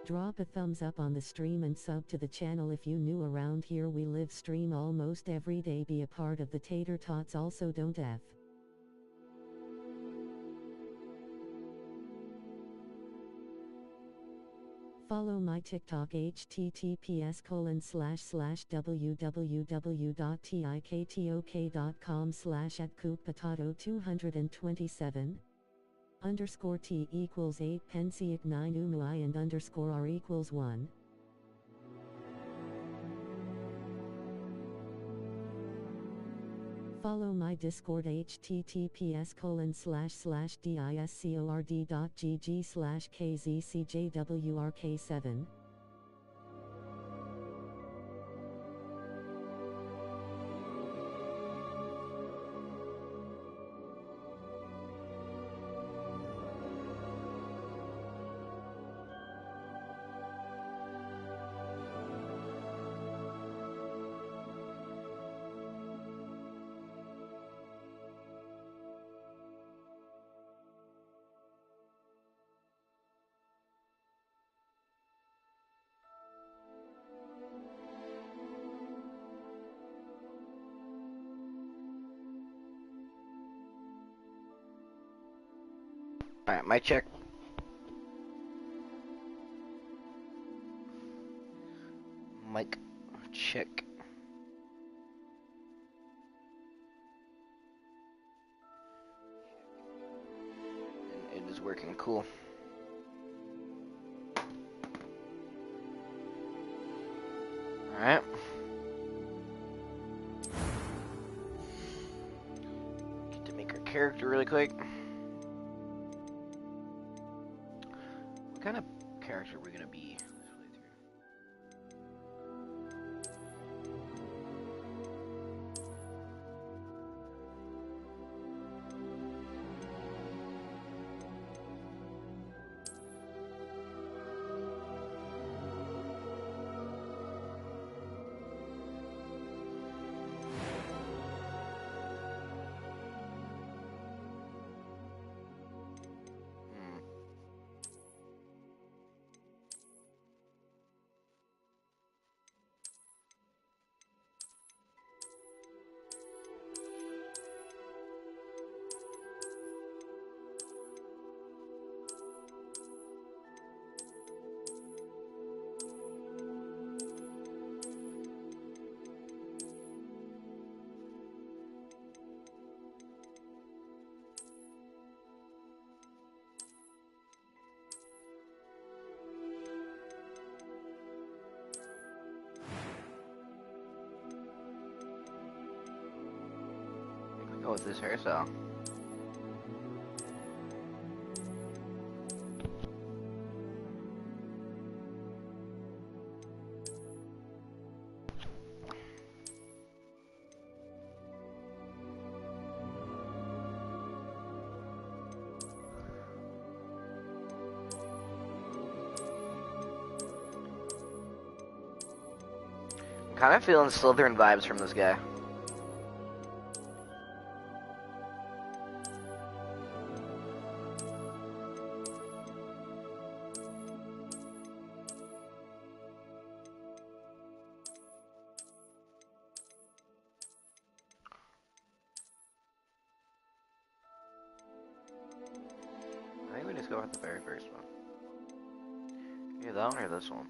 Drop a thumbs up on the stream and sub to the channel if you new around here. We live stream almost every day. Be a part of the Tater Tots. Also don't F. Follow my TikTok https://www.tiktok.com/@cookpotato227 underscore T equals 8 pensiak 9 umui and underscore R equals 1. Follow my Discord https://discord.gg/kzcjwrk7. Alright, mic check. Mic check. And it is working. Cool. Alright. Get to make our character really quick. What kind of character are we gonna be? Go with this hairstyle. I'm kind of feeling Slytherin vibes from this guy. I think we just go with the very first one. Either that one or this one.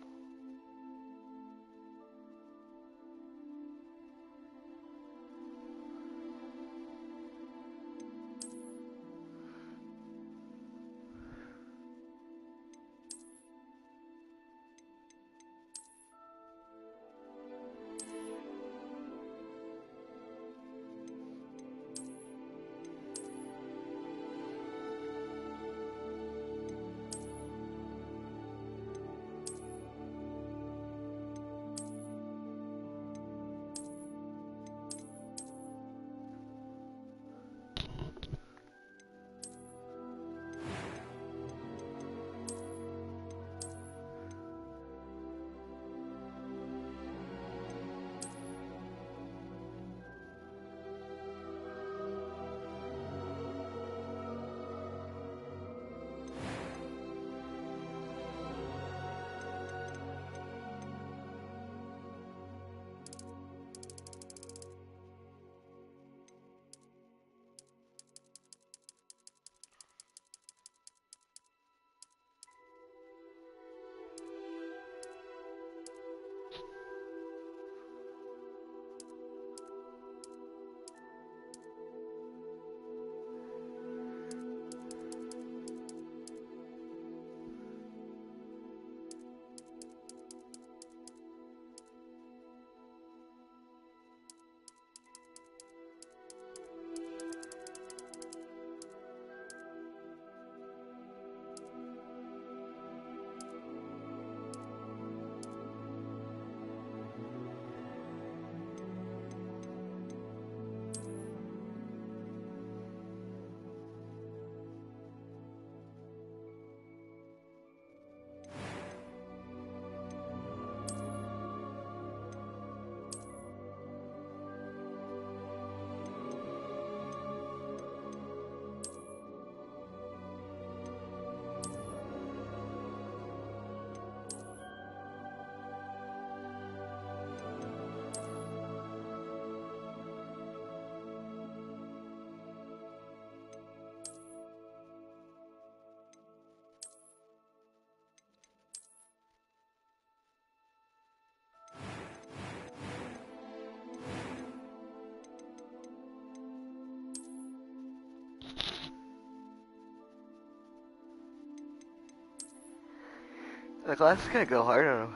The class is gonna go hard on him.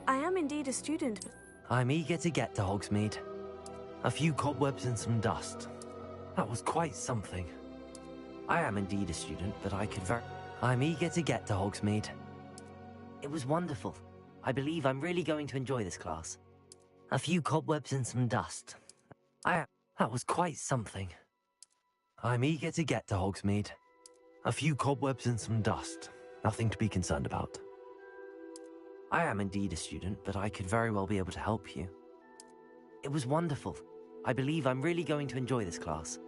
I am indeed a student. I'm eager to get to Hogsmeade. A few cobwebs and some dust. That was quite something. I am indeed a student, but I could I'm eager to get to Hogsmeade. It was wonderful. I believe I'm really going to enjoy this class. A few cobwebs and some dust. That was quite something. I'm eager to get to Hogsmeade. A few cobwebs and some dust. Nothing to be concerned about. I am indeed a student, but I could very well be able to help you. It was wonderful. I believe I'm really going to enjoy this class.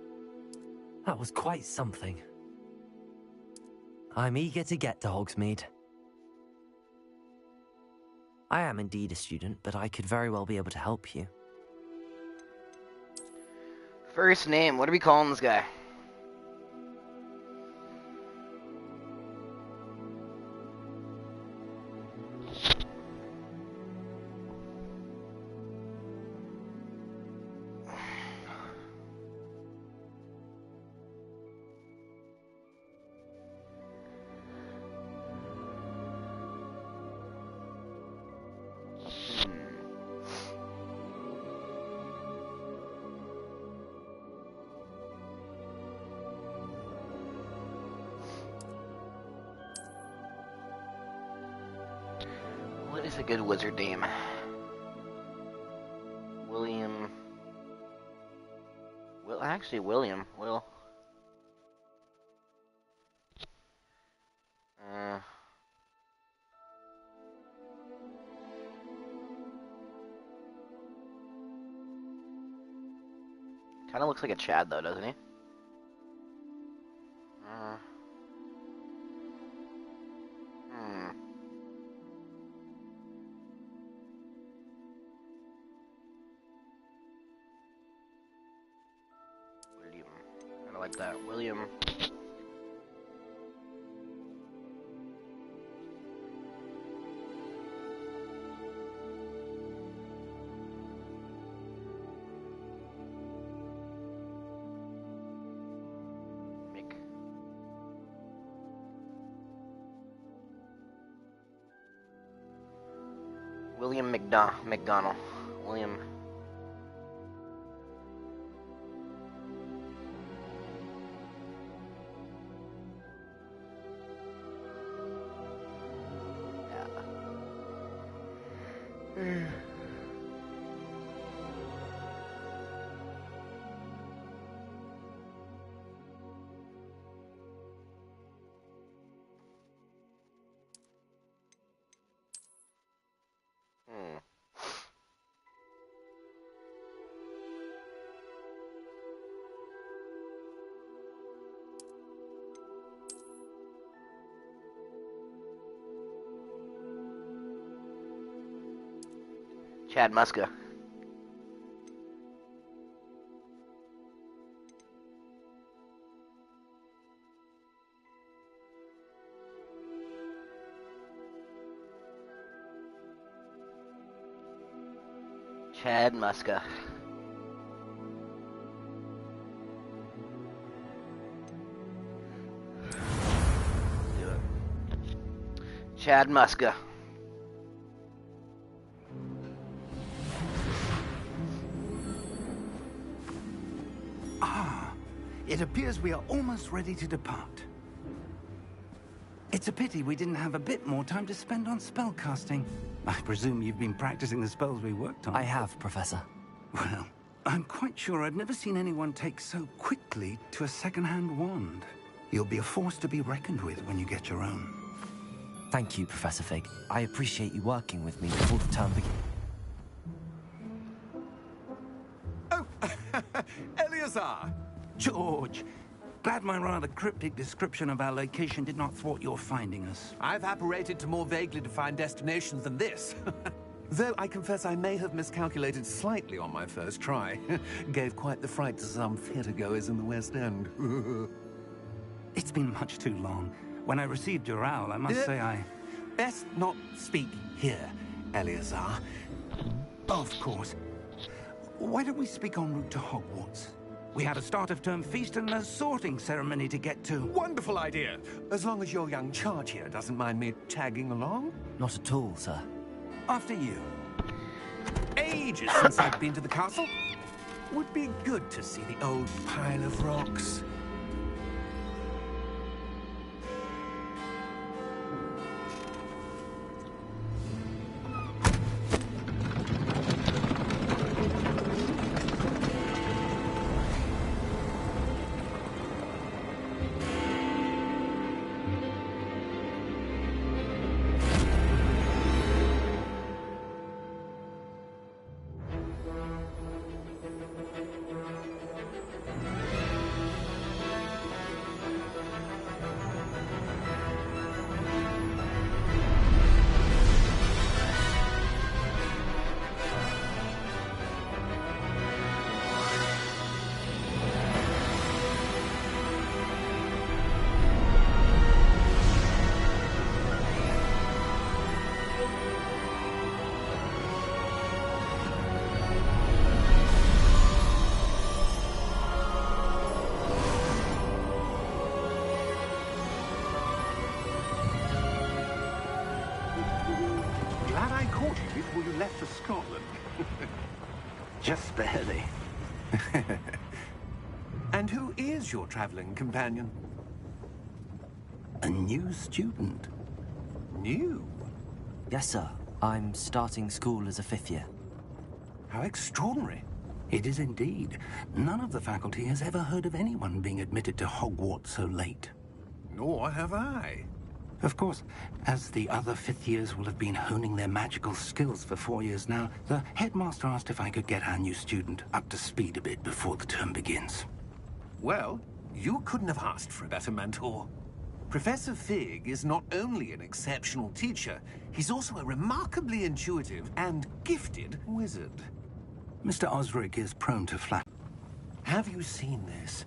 That was quite something. I'm eager to get to Hogsmeade. I am indeed a student, but I could very well be able to help you. First name, what are we calling this guy? What is a good wizard name? William. Well, actually, William. Will. Kind of looks like a Chad, though, doesn't he? William. Kind of like that. William. William McDonald. William. Yeah. Chad Muska. Chad Muska. Do it. Chad Muska. It appears we are almost ready to depart. It's a pity we didn't have a bit more time to spend on spellcasting. I presume you've been practicing the spells we worked on. I have, Professor. Well, I'm quite sure I've never seen anyone take so quickly to a second-hand wand. You'll be a force to be reckoned with when you get your own. Thank you, Professor Fig. I appreciate you working with me before the term begins. Eleazar! George, glad my rather cryptic description of our location did not thwart your finding us. I've apparated to more vaguely defined destinations than this. Though I confess I may have miscalculated slightly on my first try. Gave quite the fright to some theatergoers in the West End. It's been much too long. When I received your owl, I must say I... Best not speak here, Eleazar. Of course. Why don't we speak en route to Hogwarts? We had a start-of-term feast and a sorting ceremony to get to. Wonderful idea! As long as your young charge here doesn't mind me tagging along. Not at all, sir. After you. Ages since I've been to the castle. Would be good to see the old pile of rocks. Before you left for Scotland. Just barely. And who is your traveling companion? A new student. New? Yes, sir. I'm starting school as a 5th year. How extraordinary. It is indeed. None of the faculty has ever heard of anyone being admitted to Hogwarts so late. Nor have I. Of course, as the other 5th years will have been honing their magical skills for 4 years now, the headmaster asked if I could get our new student up to speed a bit before the term begins. Well, you couldn't have asked for a better mentor. Professor Fig is not only an exceptional teacher, he's also a remarkably intuitive and gifted wizard. Mr. Osric is prone to flat. Have you seen this?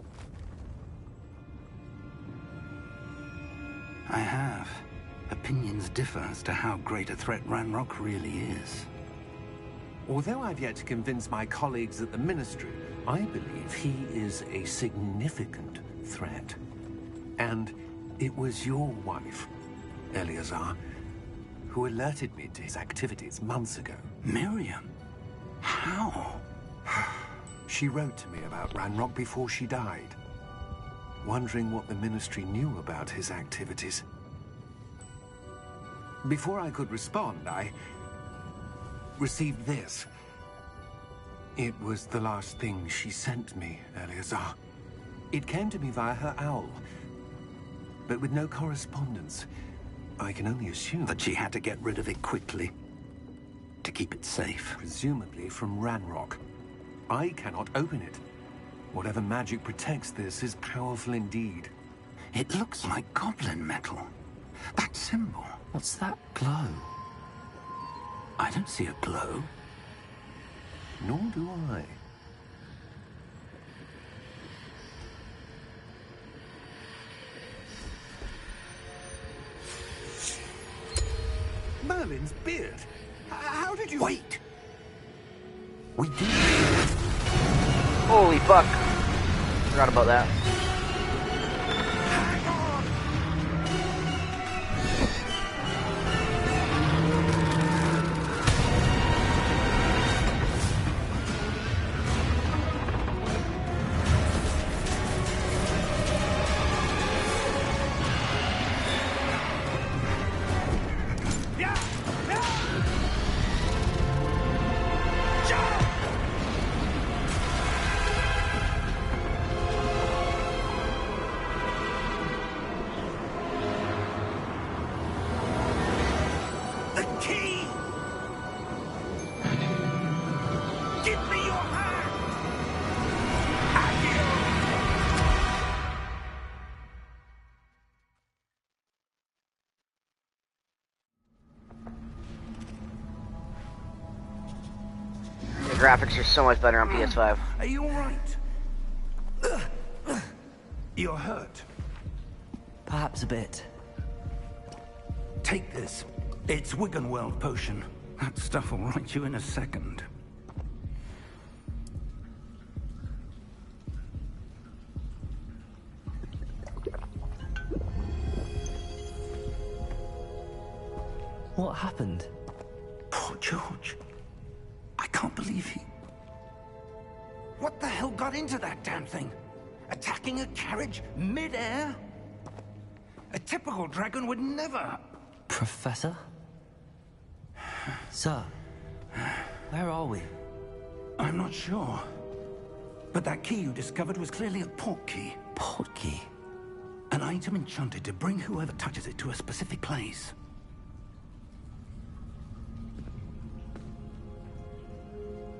I have. Opinions differ as to how great a threat Ranrock really is. Although I've yet to convince my colleagues at the Ministry, I believe he is a significant threat. And it was your wife, Eleazar, who alerted me to his activities months ago. Miriam? How? She wrote to me about Ranrock before she died, wondering what the Ministry knew about his activities. Before I could respond, I received this. It was the last thing she sent me, Eleazar. It came to me via her owl, but with no correspondence. I can only assume that she had to get rid of it quickly, to keep it safe. Presumably from Ranrock. I cannot open it. Whatever magic protects this is powerful indeed. It looks like goblin metal. That symbol. What's that glow? I don't see a glow. Nor do I. Merlin's beard. How did you... Wait! We did. Holy fuck. Forgot about that. graphics are so much better on PS5. Are you alright? You're hurt. Perhaps a bit. Take this. It's Wiggenweld potion. That stuff will right you in a second. What happened? Poor George. I can't believe he... What the hell got into that damn thing? Attacking a carriage mid-air? A typical dragon would never... Professor? Sir, where are we? I'm not sure. But that key you discovered was clearly a port key. Port key? An item enchanted to bring whoever touches it to a specific place.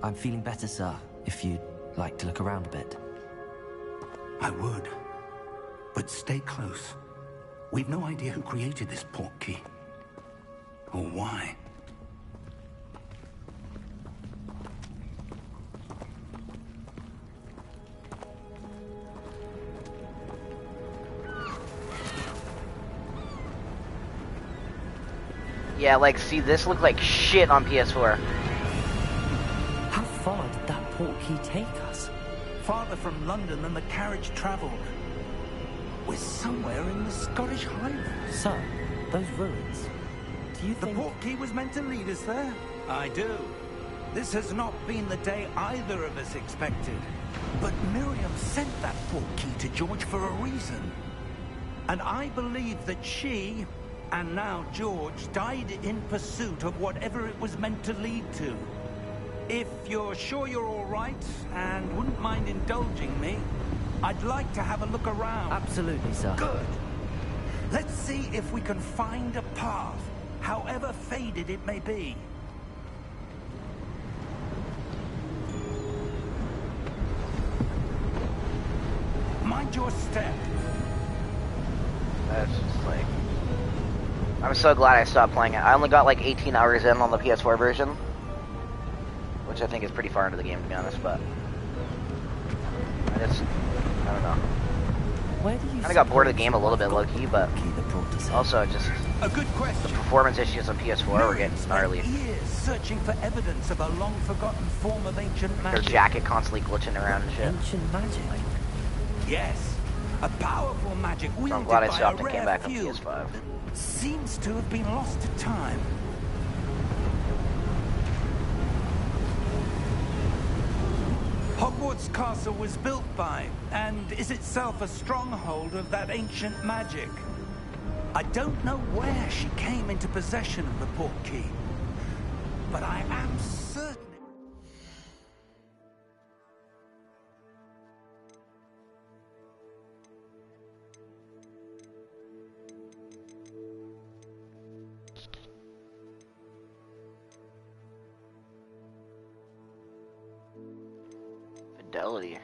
I'm feeling better, sir, if you'd like to look around a bit. I would. But stay close. We've no idea who created this port key. Or why. Yeah, like, see, this looked like shit on PS4. How far did that port key take us? Farther from London than the carriage traveled. We're somewhere in the Scottish Highlands. Sir, those ruins. Do you The think... port key was meant to lead us there? I do. This has not been the day either of us expected. But Miriam sent that port key to George for a reason. And I believe that she, and now George, died in pursuit of whatever it was meant to lead to. If you're sure you're all right, and wouldn't mind indulging me, I'd like to have a look around. Absolutely, sir. Good. Let's see if we can find a path, however faded it may be. Mind your step. That's just like... I'm so glad I stopped playing it. I only got like 18 hours in on the PS4 version. Which I think is pretty far into the game, to be honest, but... I don't know. Where do you Kinda got bored of the game a little bit low-key, but... Also, just... A good question. The performance issues on PS4 were getting gnarly. Years searching for evidence of a long-forgotten form of ancient Their magic. jacket constantly glitching around and shit. Ancient magic? Yes, a powerful magic So wielded I'm glad I by stopped a and came rare back on few PS5. that seems to have been lost to time. Hogwarts Castle was built by, and is itself a stronghold of that ancient magic. I don't know where she came into possession of the port key, but I am certain... Fidelity.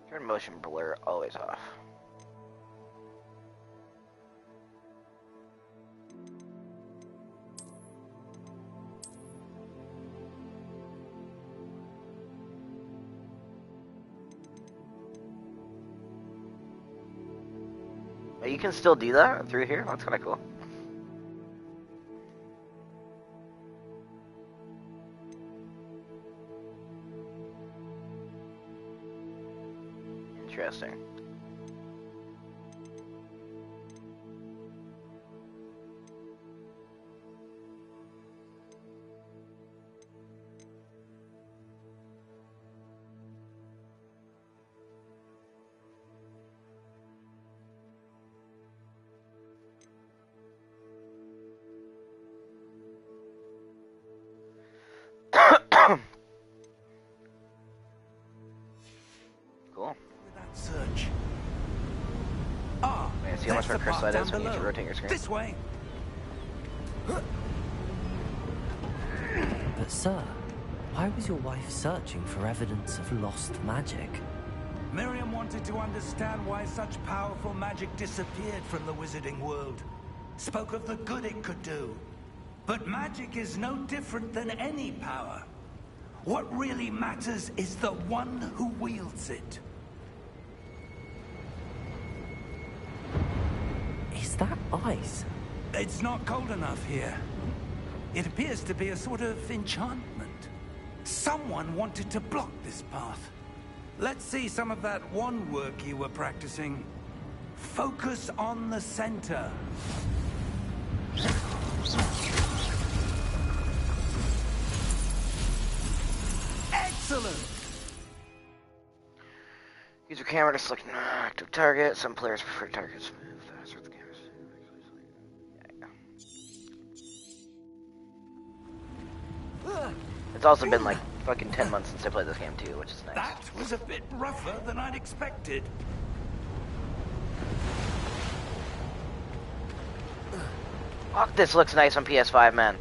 Turn motion blur always off. Oh, you can still do that through here? That's kinda cool. Interesting. much There's more the crystal path it is down when you below. rotate your screen. This way. But sir, why was your wife searching for evidence of lost magic? Miriam wanted to understand why such powerful magic disappeared from the wizarding world. Spoke of the good it could do. But magic is no different than any power. What really matters is the one who wields it. Is that ice? It's not cold enough here. It appears to be a sort of enchantment. Someone wanted to block this path. Let's see some of that wand work you were practicing. Focus on the center. Excellent! Use your camera to select an active target. Some players prefer targets move faster with the cameras. It's also been like fucking 10 months since I played this game too, which is nice. That was a bit rougher than I'd expected. Fuck, this looks nice on PS5, man.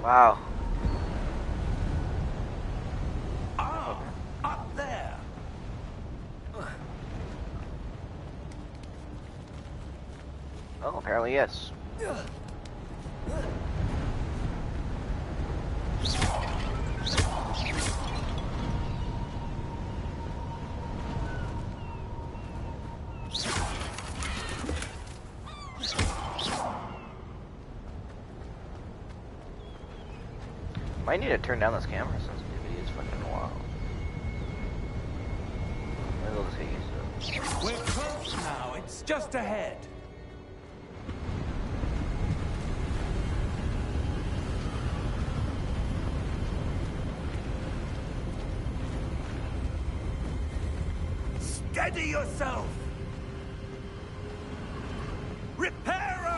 Wow. Ah, up there. Oh, apparently yes. Might need to turn down this camera since the video is fucking wild. Maybe we'll just get used to it. We're close now. It's just ahead. Steady yourself. Reparo!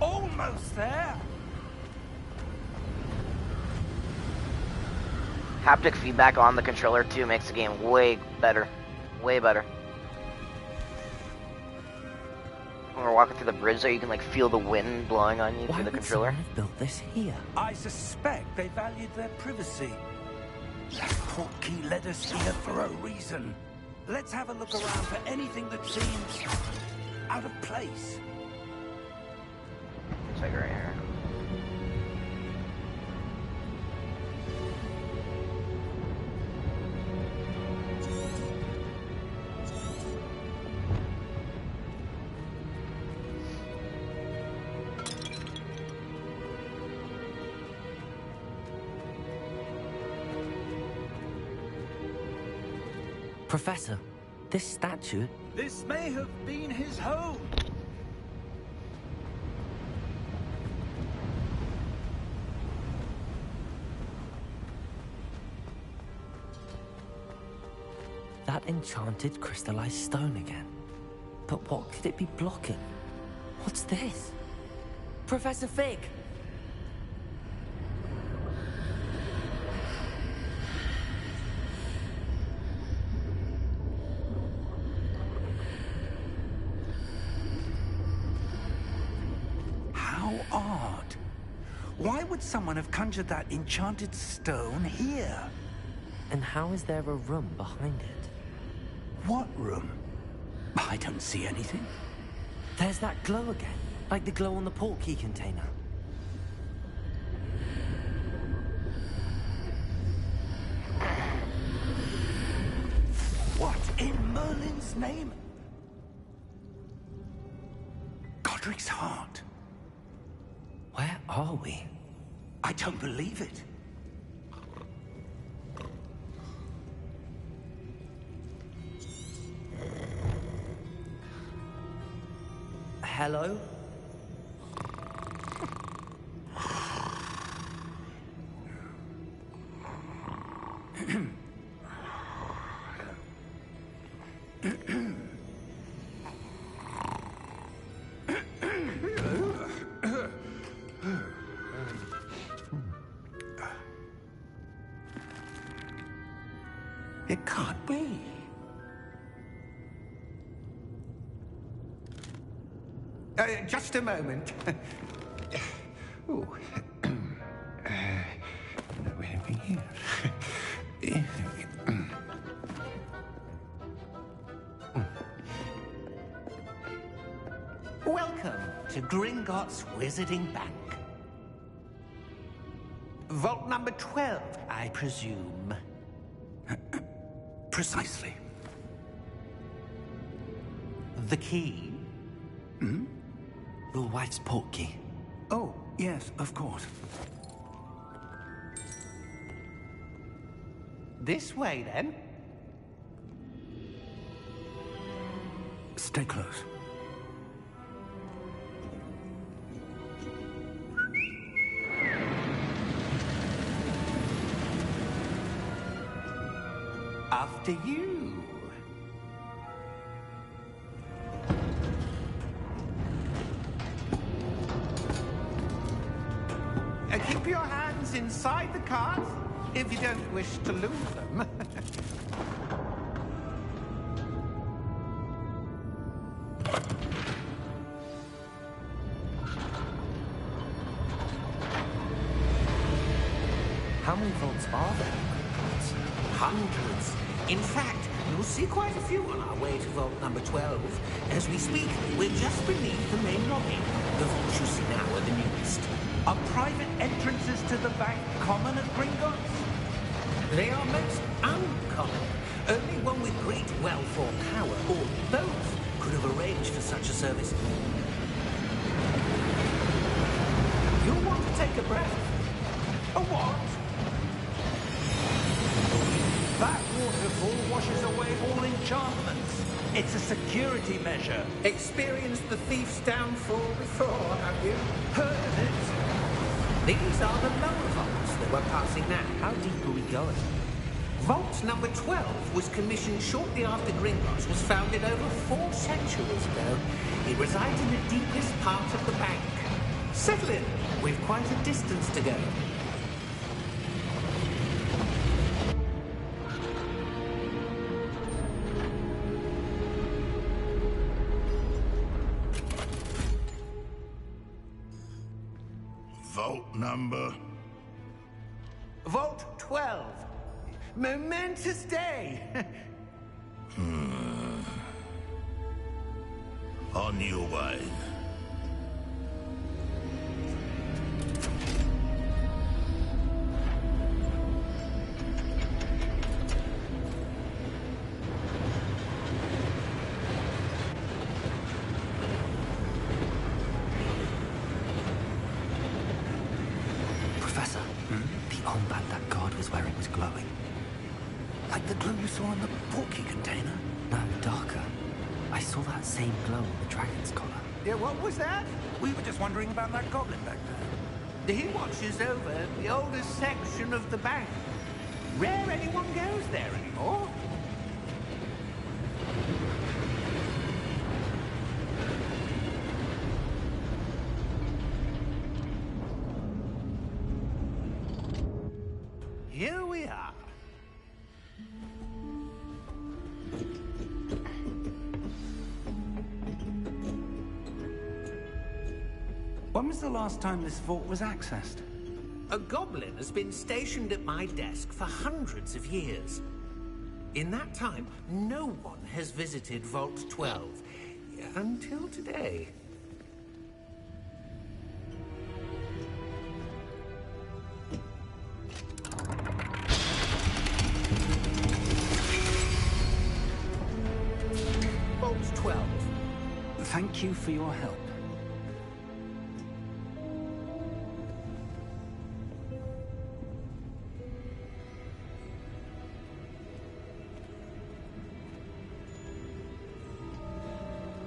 Almost there. Haptic feedback on the controller too makes the game way better. Way better. When we're walking through the bridge there, you can like feel the wind blowing on you Why through the would controller. someone have built this here? I suspect they valued their privacy. That portkey led us here for a reason. Let's have a look around for anything that seems out of place. It's like right here. Professor, this statue... This may have been his home. That enchanted crystallized stone again. But what could it be blocking? What's this? Professor Fig! How odd. Why would someone have conjured that enchanted stone here? And how is there a room behind it? What room? I don't see anything. There's that glow again, like the glow on the portkey container. What in Merlin's name? Godric's heart. Where are we? I don't believe it. Hello? It can't be. Just a moment. Ooh. Where are we here? Welcome to Gringotts Wizarding Bank. Vault number 12, I presume. Precisely. The key? Hmm? Your wife's portkey. Oh, yes, of course. This way, then. Stay close. After you. Keep your hands inside the cart if you don't wish to lose them. How many vaults are there? Hundreds. In fact, you'll see quite a few on our way to vault number 12. As we speak, we're just beneath the main lobby. The vaults you see now are the newest. Are private entrances to the bank common at Gringotts? They are most uncommon. Only one with great wealth or power, or both, could have arranged for such a service. You'll want to take a breath. A what? That waterfall washes away all enchantments. It's a security measure. Experienced the thief's downfall before, have you? Heard of it? These are the lower vaults that we're passing now. How deep are we going? Vault number 12 was commissioned shortly after Gringotts was founded over 4 centuries ago. It resides in the deepest part of the bank. Settle in. We've quite a distance to go. Vault number? Vault 12. Momentous day. On your way. Professor, the armband that guard was wearing was glowing. Like the glow you saw in the portkey container? No, darker. I saw that same glow on the dragon's collar. Yeah, what was that? We were just wondering about that goblin back there. He watches over the oldest section of the bank. Rare anyone goes there anymore. Here we are. When was the last time this vault was accessed? A goblin has been stationed at my desk for hundreds of years. In that time, no one has visited Vault 12. Until today. Vault 12. Thank you for your help.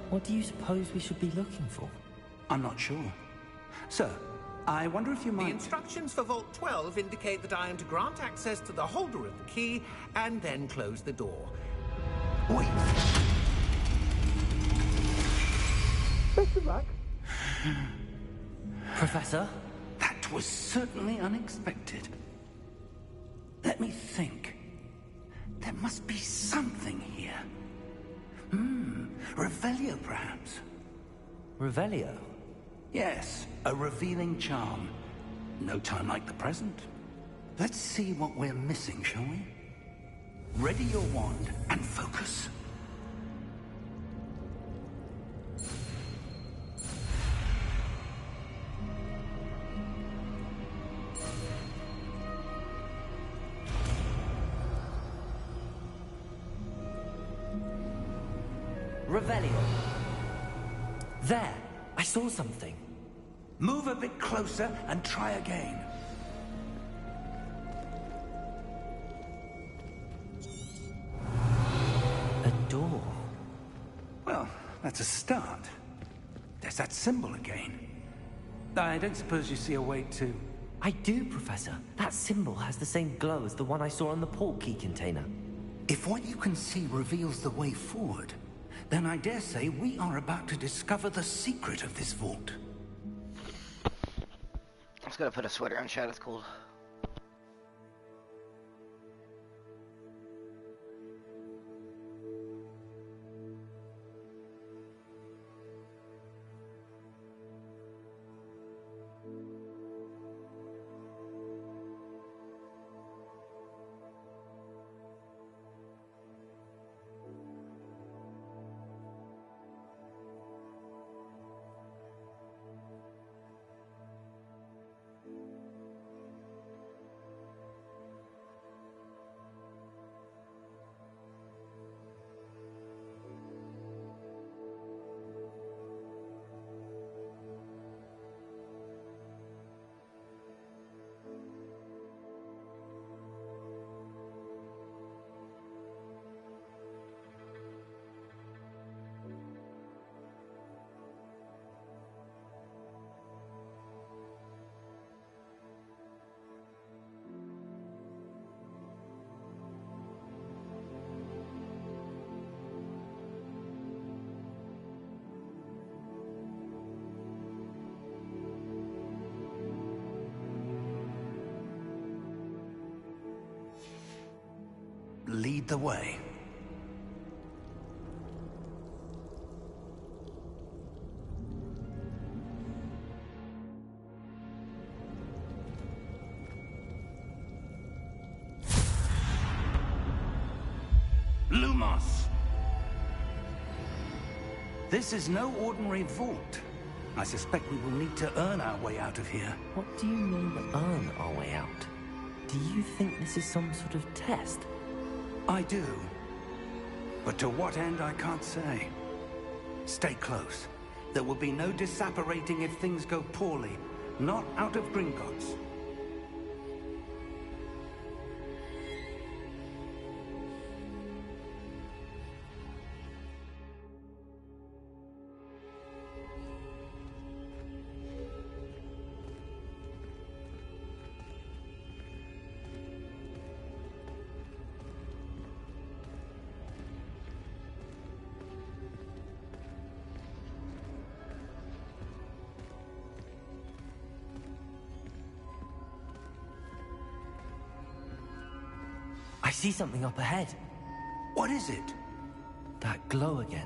What do you suppose we should be looking for? I'm not sure. Sir, I wonder if you The might... instructions for Vault 12 indicate that I am to grant access to the holder of the key and then close the door. Wait. Best of luck. Professor? That was certainly unexpected. Let me think. There must be something here. Revelio, perhaps? Revelio? Yes, a revealing charm. No time like the present. Let's see what we're missing, shall we? Ready your wand and focus. Revelio. There, I saw something. Move a bit closer and try again. A door. Well, that's a start. There's that symbol again. I don't suppose you see a way to... I do, Professor. That symbol has the same glow as the one I saw on the port key container. If what you can see reveals the way forward, then I dare say we are about to discover the secret of this vault. I'm just gonna put a sweater on, chat, it's cold. Lead the way. Lumos! This is no ordinary vault. I suspect we will need to earn our way out of here. What do you mean, earn our way out? Do you think this is some sort of test? I do. But to what end, I can't say. Stay close. There will be no disapparating if things go poorly. Not out of Gringotts. I see something up ahead. What is it? That glow again,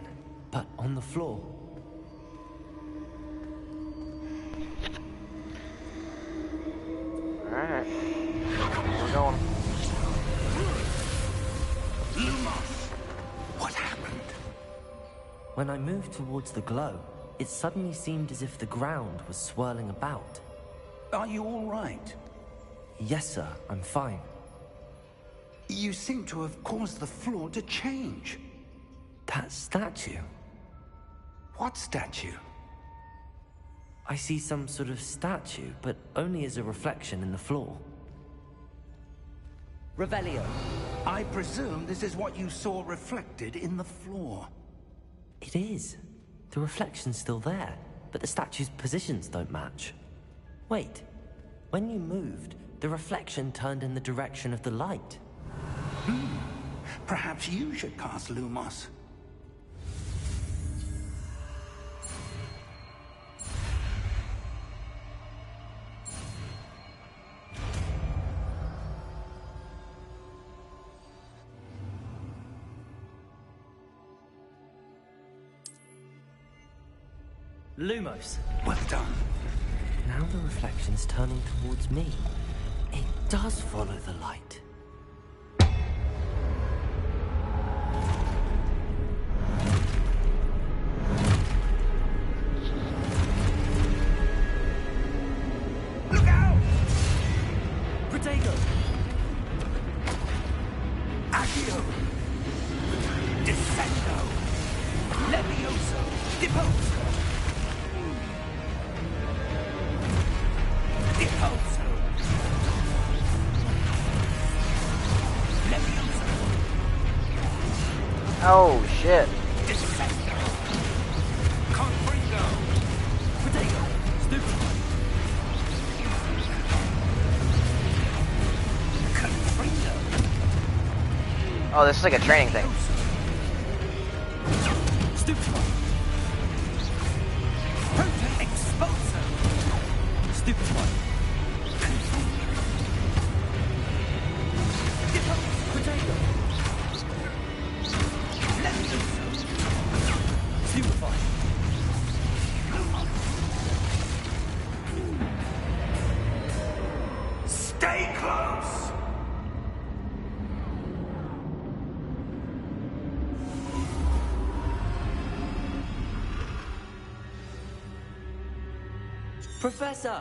but on the floor. Alright. We're going. Lumos! What happened? When I moved towards the glow, it suddenly seemed as if the ground was swirling about. Are you all right? Yes, sir, I'm fine. You seem to have caused the floor to change. That statue? What statue? I see some sort of statue, but only as a reflection in the floor. Revelio. I presume this is what you saw reflected in the floor. It is. The reflection's still there, but the statue's positions don't match. Wait. When you moved, the reflection turned in the direction of the light. Perhaps you should cast Lumos. Lumos. Well done. Now the reflection's turning towards me. It does follow the light. Look out! Protego! Accio! Descendo! Levioso! Deposo! Deposo! Levioso! Oh shit. Descendo! Confringo! Protego! Stupefy! Confringo! Oh, this is like a training thing. Stupefy! Exposo! Stupefy! Protego! Stupefy! Stay close! Professor!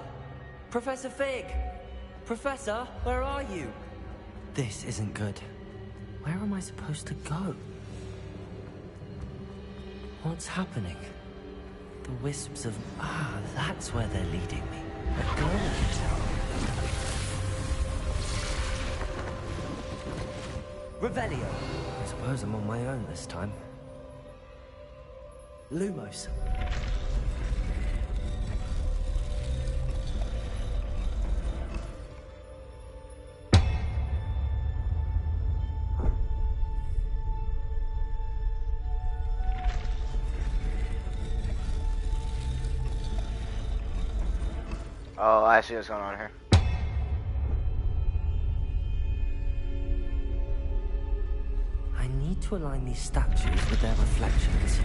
Professor Fig! Professor, where are you? This isn't good. Where am I supposed to go? What's happening? The wisps of... Ah, that's where they're leading me. A gold. Revelio. I suppose I'm on my own this time. Lumos. Oh, I see what's going on here. I need to align these statues with their reflections.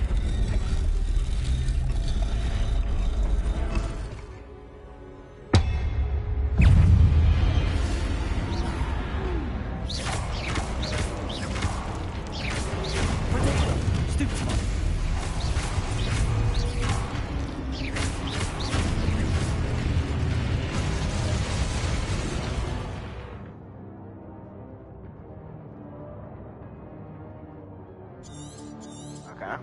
Okay.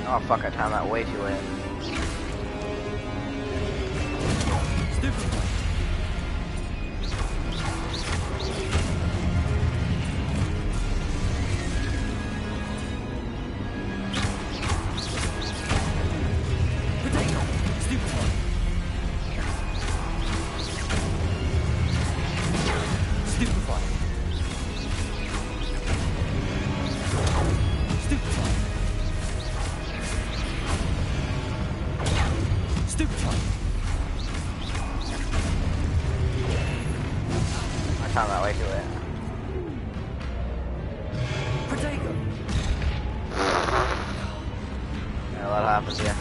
Oh fuck, I timed that way too late. I timed that way too late. Yeah, a lot happens here.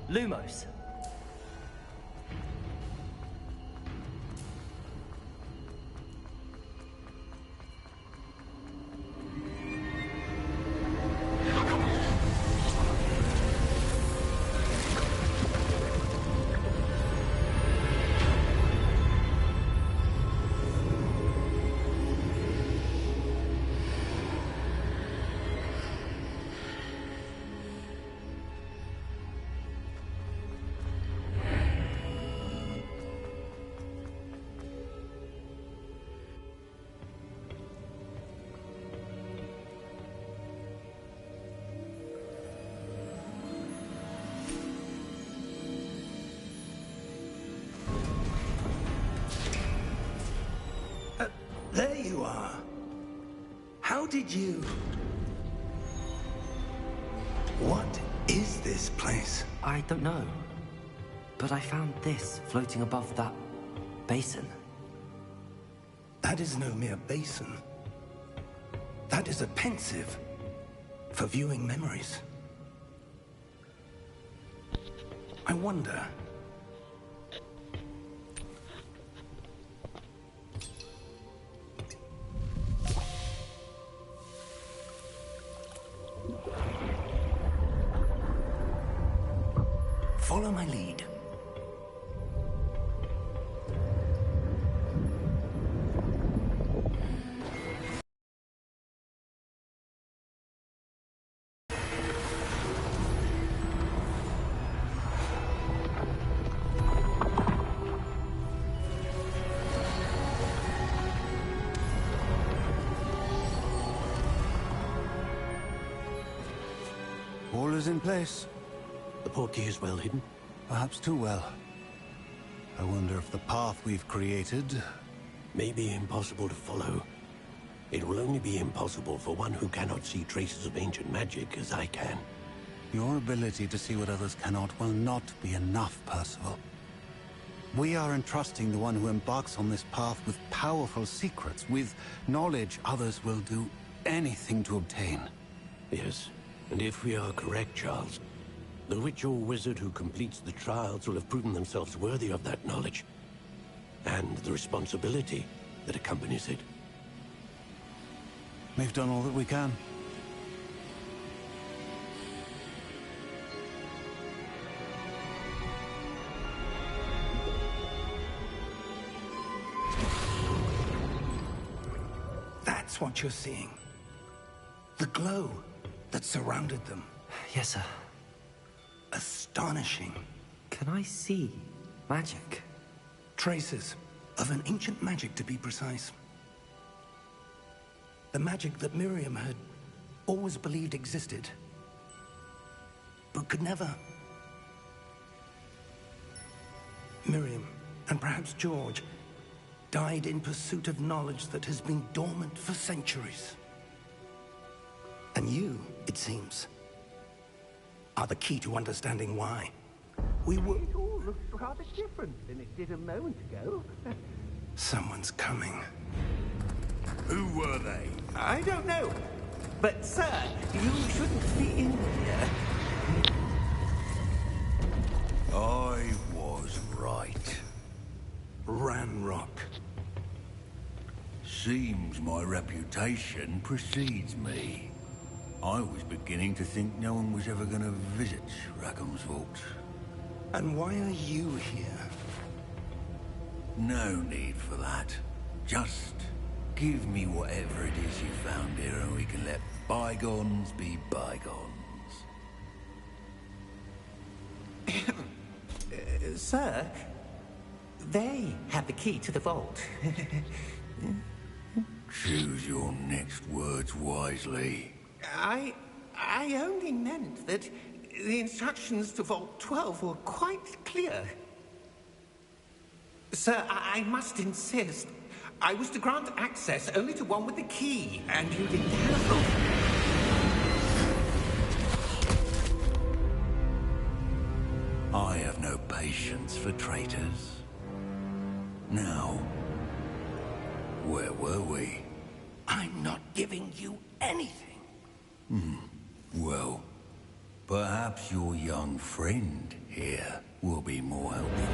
Lumos. you are. How did you... What is this place? I don't know. But I found this floating above that basin. That is no mere basin. That is a pensive for viewing memories. I wonder... Follow my lead. All is in place. The portkey is well hidden. Perhaps too well. I wonder if the path we've created... May be impossible to follow. It will only be impossible for one who cannot see traces of ancient magic as I can. Your ability to see what others cannot will not be enough, Percival. We are entrusting the one who embarks on this path with powerful secrets, with knowledge others will do anything to obtain. Yes, and if we are correct, Charles, the witch or wizard who completes the trials will have proven themselves worthy of that knowledge, and the responsibility that accompanies it. We've done all that we can. That's what you're seeing. The glow that surrounded them. Yes, sir. Astonishing. Can I see magic? Traces of an ancient magic, to be precise. The magic that Miriam had always believed existed, but could never. Miriam, and perhaps George, died in pursuit of knowledge that has been dormant for centuries. And you, it seems, are the key to understanding why. We were... It all looks rather different than it did a moment ago. Someone's coming. Who were they? I don't know. But, sir, you shouldn't be in here. I was right. Ranrock. Seems my reputation precedes me. I was beginning to think no one was ever going to visit Rackham's vault. And why are you here? No need for that. Just give me whatever it is you found here and we can let bygones be bygones. Sir, they have the key to the vault. Choose your next words wisely. I only meant that the instructions to Vault 12 were quite clear. Sir, I must insist. I was to grant access only to one with the key, and you didn't have... I have no patience for traitors. Now, where were we? I'm not giving you anything. Well, perhaps your young friend here will be more helpful.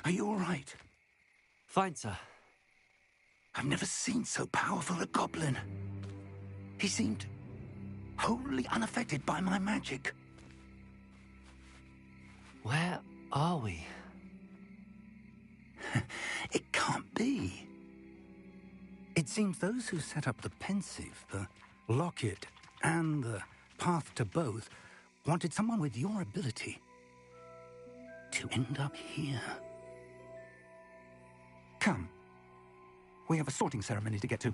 Are you all right? Fine, sir. I've never seen so powerful a goblin. He seemed wholly unaffected by my magic. Where are we? It can't be. It seems those who set up the pensive, the locket, and the path to both wanted someone with your ability to end up here. Come. We have a sorting ceremony to get to.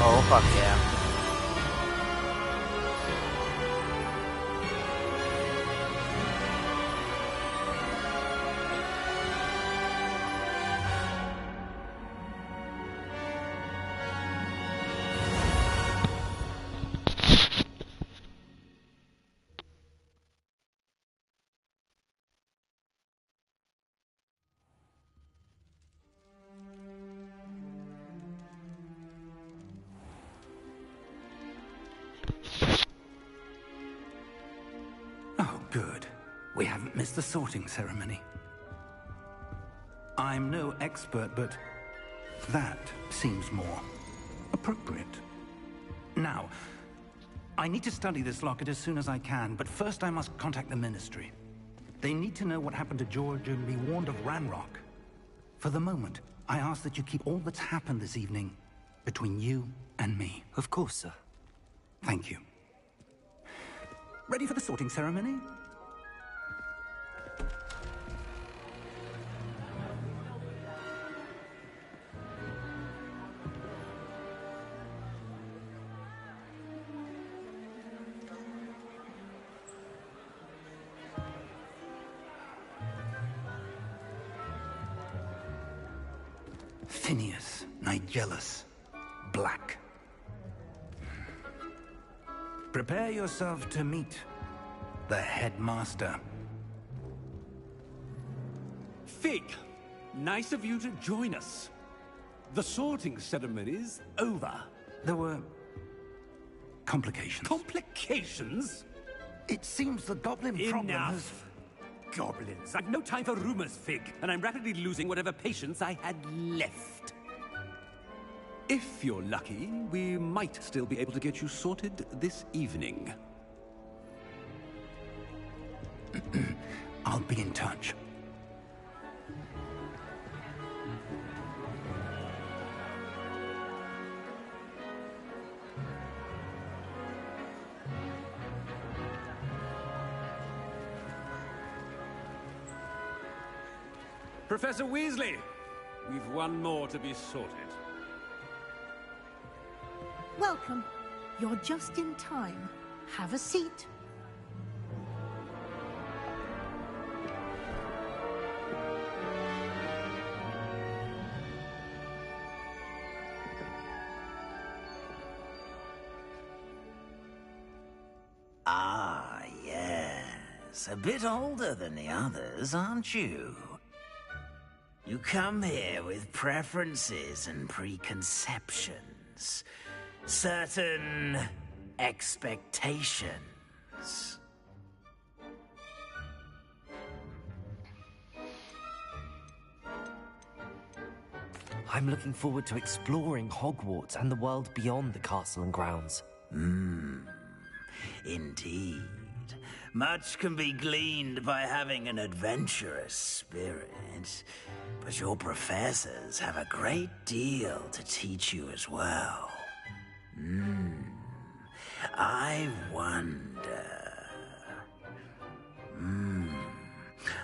Oh, fuck yeah. Oh, good. We haven't missed the sorting ceremony. I'm no expert, but that seems more appropriate. Now, I need to study this locket as soon as I can, but first I must contact the Ministry. They need to know what happened to George and be warned of Ranrock. For the moment, I ask that you keep all that's happened this evening between you and me. Of course, sir. Thank you. Ready for the sorting ceremony? Phineas, Nigellus, Black. Prepare yourself to meet the headmaster. Fig, nice of you to join us. The sorting ceremony's over. There were complications. Complications? It seems the goblin problem has... Enough! Goblins. I've no time for rumors, Fig, and I'm rapidly losing whatever patience I had left. If you're lucky, we might still be able to get you sorted this evening. I'll be in touch. Professor Weasley, we've one more to be sorted. Welcome. You're just in time. Have a seat. Ah, yes. A bit older than the others, aren't you? You come here with preferences and preconceptions. Certain expectations. I'm looking forward to exploring Hogwarts and the world beyond the castle and grounds. Indeed. Much can be gleaned by having an adventurous spirit, but your professors have a great deal to teach you as well. I wonder...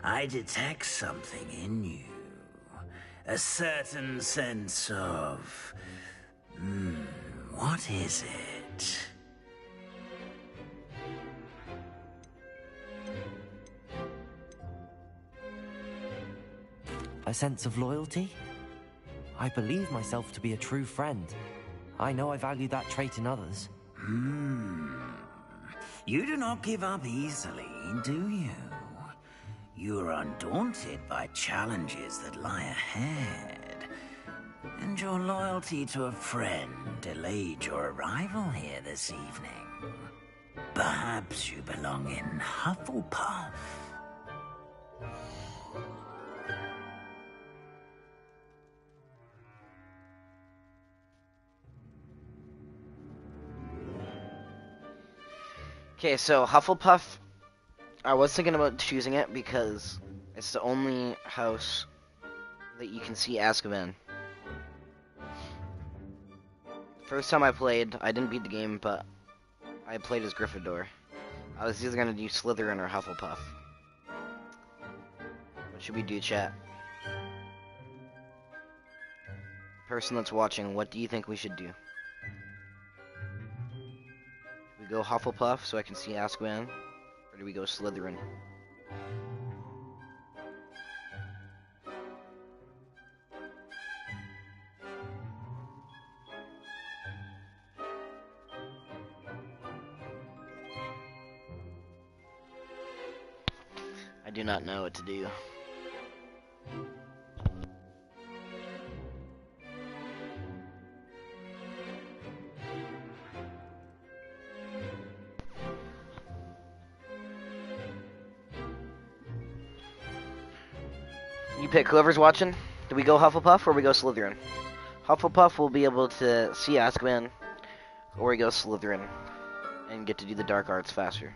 I detect something in you. A certain sense of... what is it? A sense of loyalty? I believe myself to be a true friend. I know I value that trait in others. You do not give up easily, do you? You are undaunted by challenges that lie ahead. And your loyalty to a friend delayed your arrival here this evening. Perhaps you belong in Hufflepuff. Okay, so Hufflepuff, I was thinking about choosing it because it's the only house that you can see Azkaban. First time I played, I didn't beat the game, but I played as Gryffindor. I was either going to do Slytherin or Hufflepuff. What should we do, chat? Person that's watching, what do you think we should do? We go Hufflepuff so I can see Azkaban, or do we go Slytherin? I do not know what to do. You pick whoever's watching. Do we go Hufflepuff or we go Slytherin? Hufflepuff will be able to see Azkaban, or we go Slytherin and get to do the dark arts faster.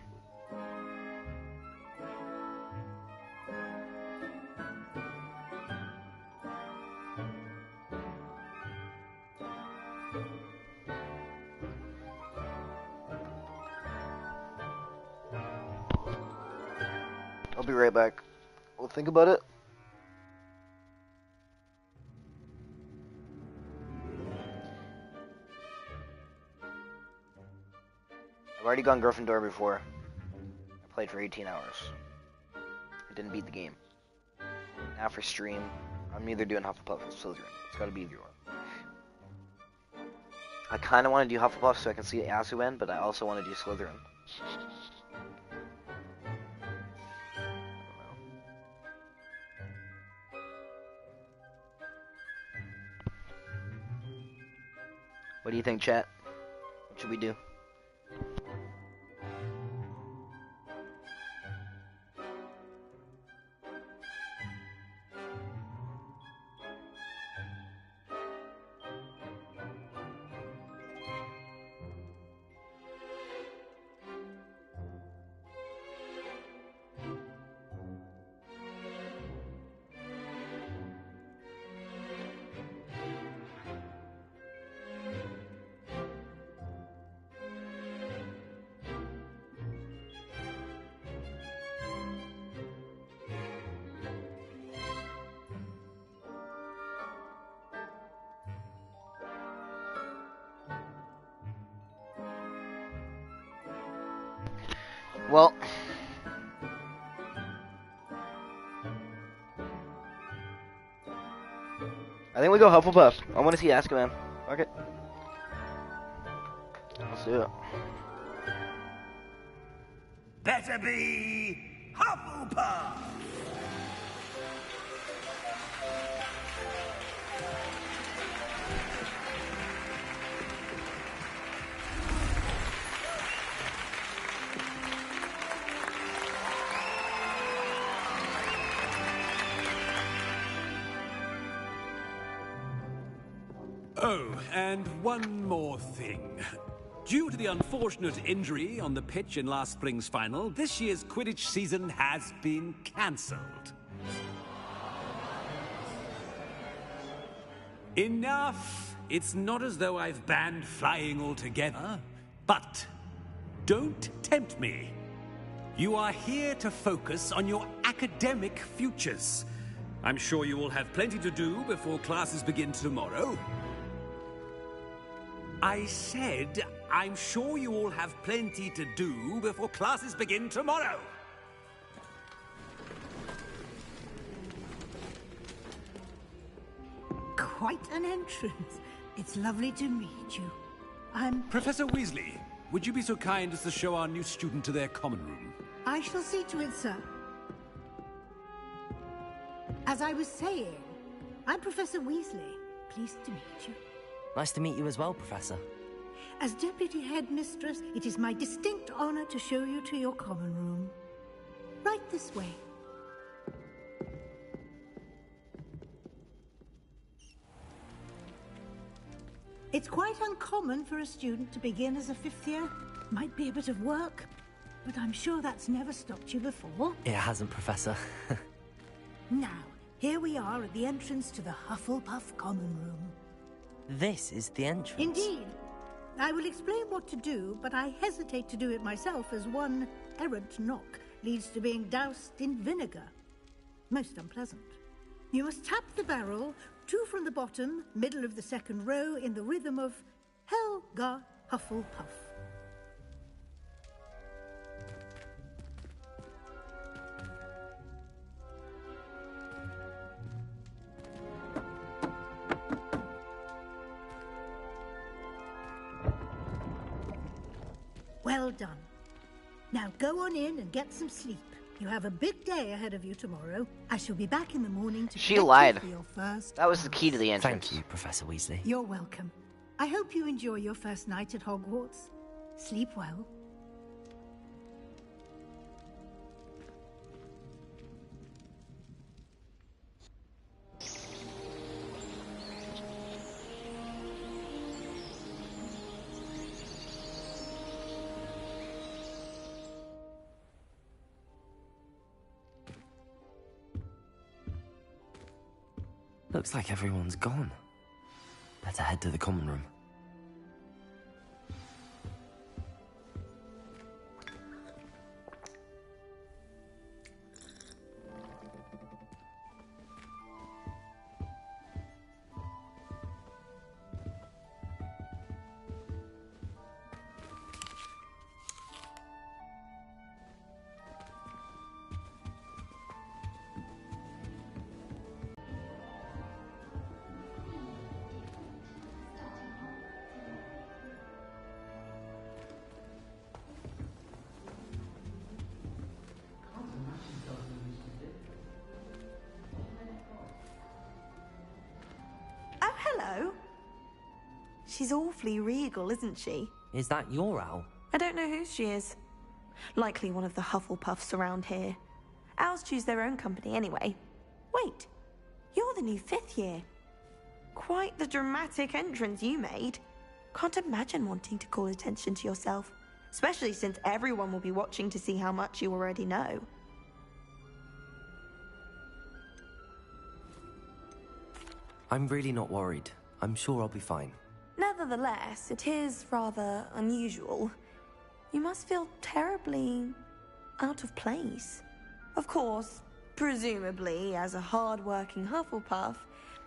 I'll be right back. We'll think about it. I've already gone Gryffindor before. I played for 18 hours. I didn't beat the game. Now for stream, I'm either doing Hufflepuff or Slytherin. It's gotta be either one. I kinda wanna do Hufflepuff so I can see Azkaban, but I also wanna do Slytherin. What do you think, chat? What should we do? Well, I think we go Hufflepuff. I want to see Azkaban. Okay. Let's do it. Better be Hufflepuff! Oh, and one more thing. Due to the unfortunate injury on the pitch in last spring's final, this year's Quidditch season has been cancelled. Enough! It's not as though I've banned flying altogether, but don't tempt me. You are here to focus on your academic futures. I'm sure you will have plenty to do before classes begin tomorrow. I said, I'm sure you all have plenty to do before classes begin tomorrow. quite an entrance. It's lovely to meet you. Professor Weasley, would you be so kind as to show our new student to their common room? I shall see to it, sir. As I was saying, I'm Professor Weasley. Pleased to meet you. Nice to meet you as well, Professor. As Deputy Headmistress, it is my distinct honor to show you to your common room. Right this way. It's quite uncommon for a student to begin as a 5th year. Might be a bit of work, but I'm sure that's never stopped you before. It hasn't, Professor. Now, here we are at the entrance to the Hufflepuff Common Room. This is the entrance? Indeed. I will explain what to do, but I hesitate to do it myself as one errant knock leads to being doused in vinegar. Most unpleasant. You must tap the barrel, 2 from the bottom, middle of the 2nd row, in the rhythm of Helga Hufflepuff. Well done. Now go on in and get some sleep. You have a big day ahead of you tomorrow. I shall be back in the morning to She prep you lied. for your first That was the key to the entrance. Thank you, Professor Weasley. You're welcome. I hope you enjoy your first night at Hogwarts. Sleep well. Looks like everyone's gone. Better head to the common room. Hello. She's awfully regal, isn't she? Is that your owl? I don't know who she is. Likely one of the Hufflepuffs around here. Owls choose their own company anyway. Wait, you're the new 5th year. Quite the dramatic entrance you made. Can't imagine wanting to call attention to yourself, especially since everyone will be watching to see how much you already know. I'm really not worried. I'm sure I'll be fine. Nevertheless, it is rather unusual. You must feel terribly out of place. Of course, presumably, as a hard-working Hufflepuff,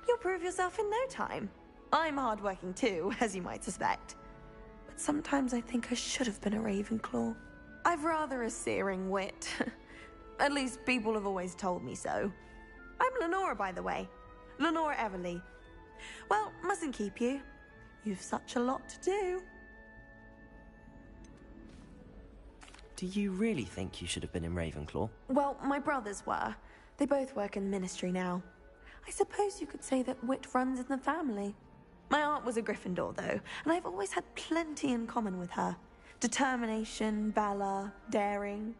you'll prove yourself in no time. I'm hard-working too, as you might suspect. But sometimes I think I should have been a Ravenclaw. I've rather a searing wit. At least people have always told me so. I'm Lenora, by the way. Lenora Everly. Well, mustn't keep you. You've such a lot to do. Do you really think you should have been in Ravenclaw? Well, my brothers were. They both work in the Ministry now. I suppose you could say that wit runs in the family. My aunt was a Gryffindor, though, and I've always had plenty in common with her. Determination, valor, daring.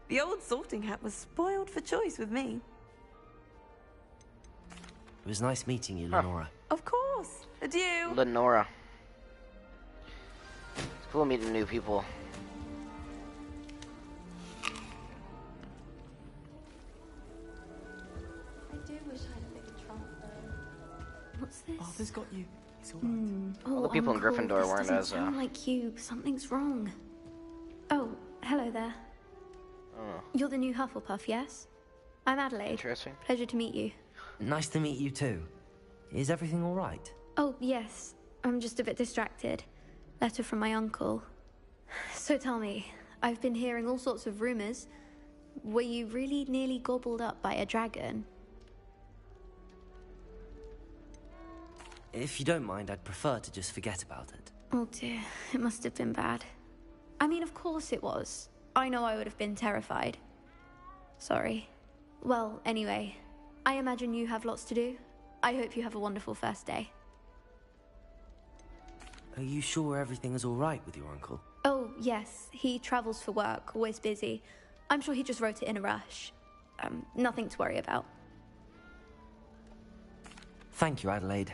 The old sorting hat was spoiled for choice with me. It was nice meeting you, Lenora. Of course. Adieu. Lenora. It's cool meeting new people. I do wish I had a bigger trunk, though. What's this? Arthur's got you. It's all right. All the people in Gryffindor weren't this as, doesn't sound like you. Something's wrong. Oh, hello there. Oh, You're the new Hufflepuff, yes? I'm Adelaide. interesting. Pleasure to meet you. Nice to meet you too. Is everything all right? Oh, yes. I'm just a bit distracted. Letter from my uncle. So tell me, I've been hearing all sorts of rumors. Were you really nearly gobbled up by a dragon? If you don't mind, I'd prefer to just forget about it. Oh dear, it must have been bad. I mean, of course it was. I know I would have been terrified. Sorry. Well, anyway, I imagine you have lots to do. I hope you have a wonderful first day. Are you sure everything is all right with your uncle? Oh, yes. He travels for work, always busy. I'm sure he just wrote it in a rush. Nothing to worry about. Thank you, Adelaide.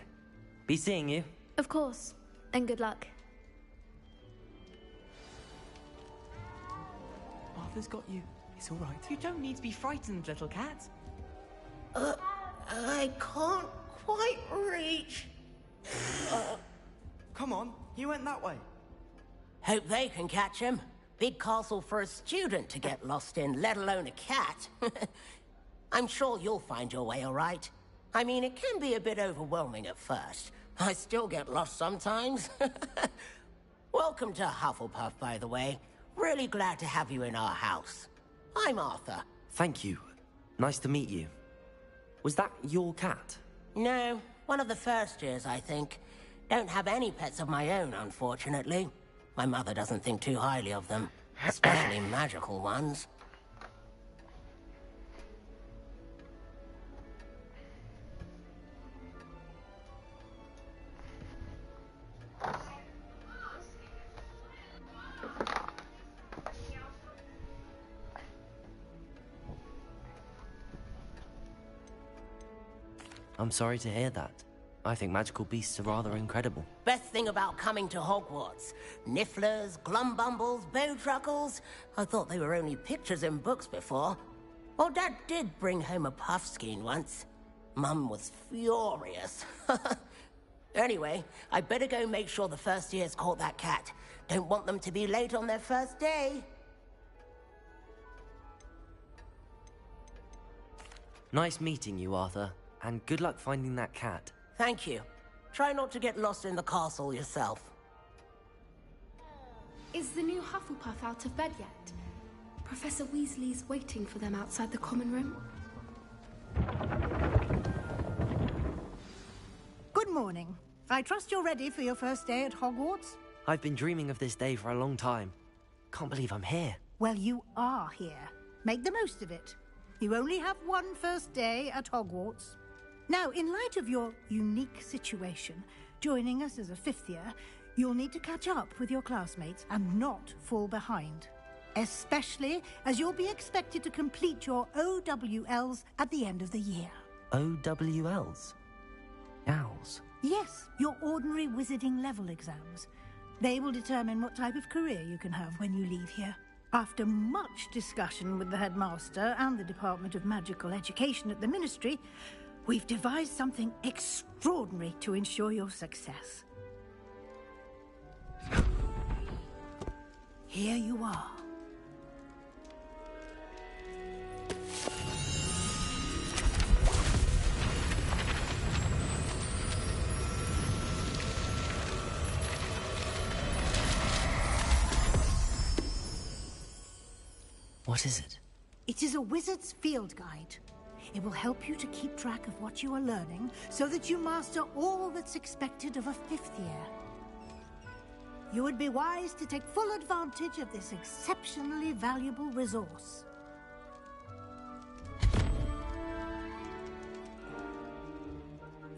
Be seeing you. Of course. And good luck. Arthur's got you. It's all right. You don't need to be frightened, little cat. I can't quite reach. Come on, you went that way. Hope they can catch him. Big castle for a student to get lost in, let alone a cat. I'm sure you'll find your way all right. I mean, it can be a bit overwhelming at first. I still get lost sometimes. Welcome to Hufflepuff, by the way. Really glad to have you in our house. I'm Arthur. Thank you. Nice to meet you. Was that your cat? No, one of the first years, I think. Don't have any pets of my own, unfortunately. My mother doesn't think too highly of them, especially magical ones. I'm sorry to hear that. I think magical beasts are rather incredible. Best thing about coming to Hogwarts. Nifflers, glumbumbles, bowtruckles. I thought they were only pictures in books before. Well, Dad did bring home a puffskein once. Mum was furious. Anyway, I better go make sure the first years caught that cat. Don't want them to be late on their first day. Nice meeting you, Arthur. And good luck finding that cat. Thank you. Try not to get lost in the castle yourself. Is the new Hufflepuff out of bed yet? Professor Weasley's waiting for them outside the common room. Good morning. I trust you're ready for your first day at Hogwarts? I've been dreaming of this day for a long time. Can't believe I'm here. Well, you are here. Make the most of it. You only have one first day at Hogwarts. Now, in light of your unique situation, joining us as a fifth year, you'll need to catch up with your classmates and not fall behind. Especially as you'll be expected to complete your OWLs at the end of the year. OWLs? Owls? Yes, your ordinary wizarding level exams. They will determine what type of career you can have when you leave here. After much discussion with the headmaster and the Department of Magical Education at the Ministry, we've devised something extraordinary to ensure your success. Here you are. What is it? It is a wizard's field guide. It will help you to keep track of what you are learning so that you master all that's expected of a fifth year. You would be wise to take full advantage of this exceptionally valuable resource.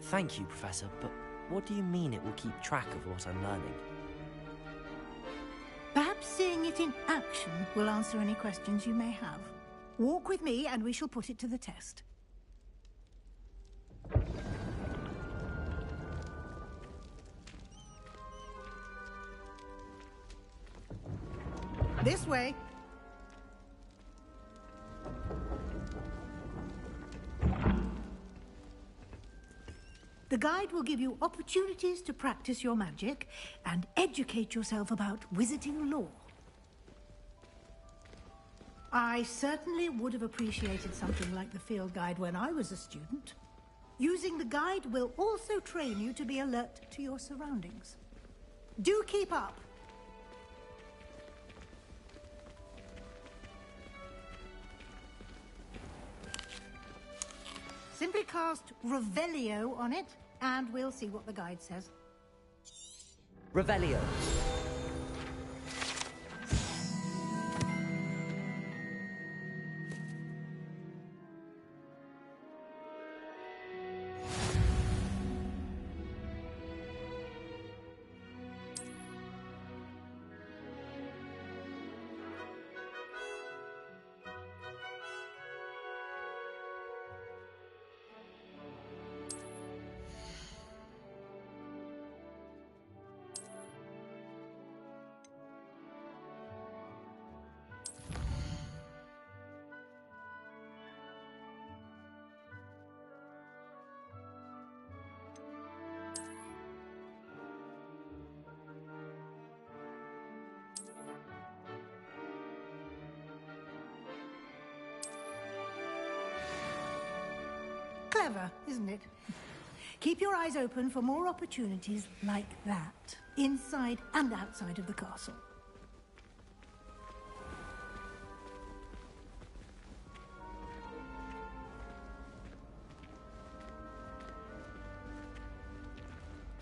Thank you, Professor, but what do you mean it will keep track of what I'm learning? Perhaps seeing it in action will answer any questions you may have. Walk with me and we shall put it to the test. This way. The guide will give you opportunities to practice your magic and educate yourself about wizarding lore. I certainly would have appreciated something like the field guide when I was a student. Using the guide will also train you to be alert to your surroundings. Do keep up. Simply cast Revelio on it, and we'll see what the guide says. Revelio. Clever, isn't it? Keep your eyes open for more opportunities like that, inside and outside of the castle.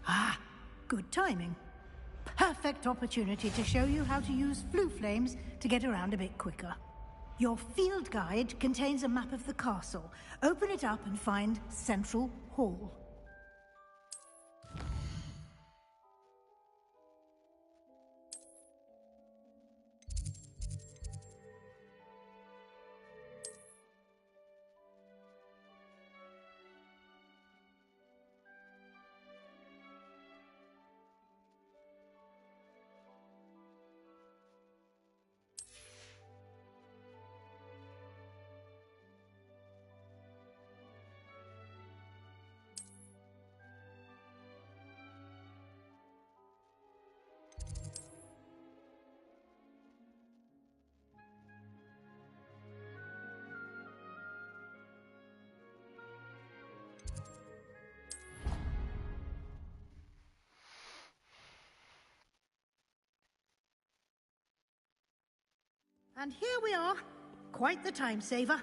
Ah, good timing. Perfect opportunity to show you how to use flue flames to get around a bit quicker. Your field guide contains a map of the castle. Open it up and find Central Hall. And here we are. Quite the time saver.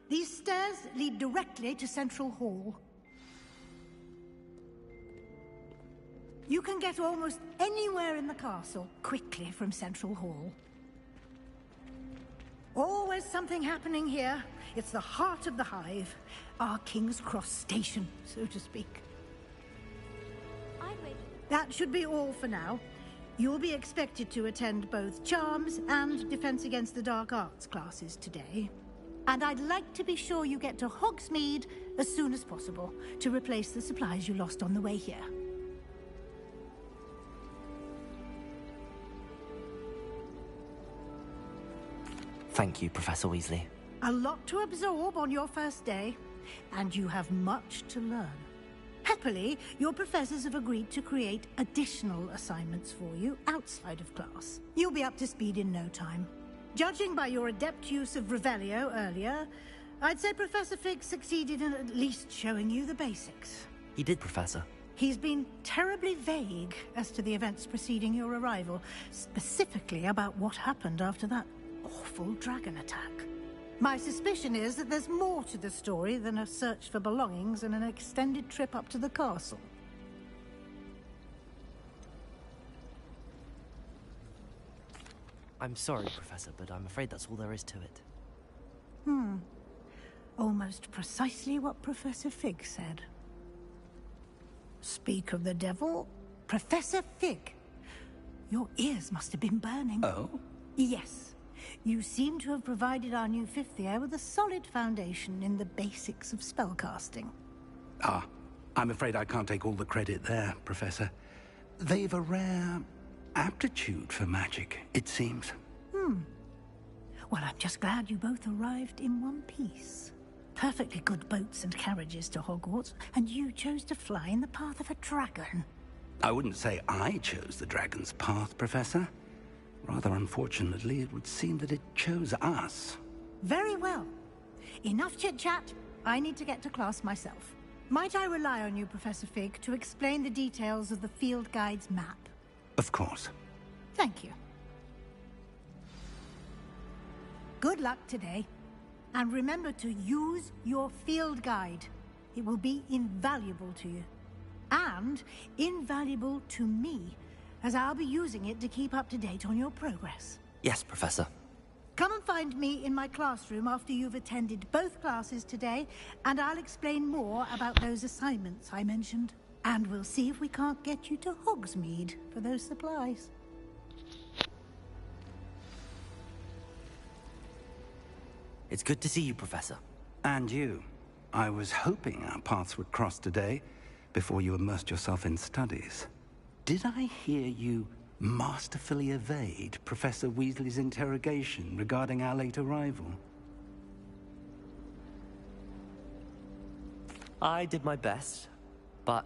These stairs lead directly to Central Hall. You can get almost anywhere in the castle quickly from Central Hall. Always something happening here. It's the heart of the Hive. Our King's Cross station, so to speak. That should be all for now. You'll be expected to attend both Charms and Defense Against the Dark Arts classes today. And I'd like to be sure you get to Hogsmeade as soon as possible to replace the supplies you lost on the way here. Thank you, Professor Weasley. A lot to absorb on your first day, and you have much to learn. Happily, your professors have agreed to create additional assignments for you outside of class. You'll be up to speed in no time. Judging by your adept use of Revelio earlier, I'd say Professor Fig succeeded in at least showing you the basics. He did, Professor. He's been terribly vague as to the events preceding your arrival, specifically about what happened after that awful dragon attack. My suspicion is that there's more to the story than a search for belongings and an extended trip up to the castle. I'm sorry, Professor, but I'm afraid that's all there is to it. Almost precisely what Professor Fig said. Speak of the devil, Professor Fig. Your ears must have been burning. Oh? Yes. You seem to have provided our new fifth year with a solid foundation in the basics of spellcasting. Ah, I'm afraid I can't take all the credit there, Professor. They've a rare aptitude for magic, it seems. Well, I'm just glad you both arrived in one piece. Perfectly good boats and carriages to Hogwarts, and you chose to fly in the path of a dragon. I wouldn't say I chose the dragon's path, Professor. Rather unfortunately, it would seem that it chose us. Very well. Enough chit-chat. I need to get to class myself. Might I rely on you, Professor Fig, to explain the details of the field guide's map? Of course. Thank you. Good luck today. And remember to use your field guide. It will be invaluable to you. and invaluable to me, as I'll be using it to keep up to date on your progress. Yes, Professor. Come and find me in my classroom after you've attended both classes today, and I'll explain more about those assignments I mentioned. And we'll see if we can't get you to Hogsmeade for those supplies. It's good to see you, Professor. And you. I was hoping our paths would cross today, before you immersed yourself in studies. Did I hear you masterfully evade Professor Weasley's interrogation regarding our late arrival? I did my best, but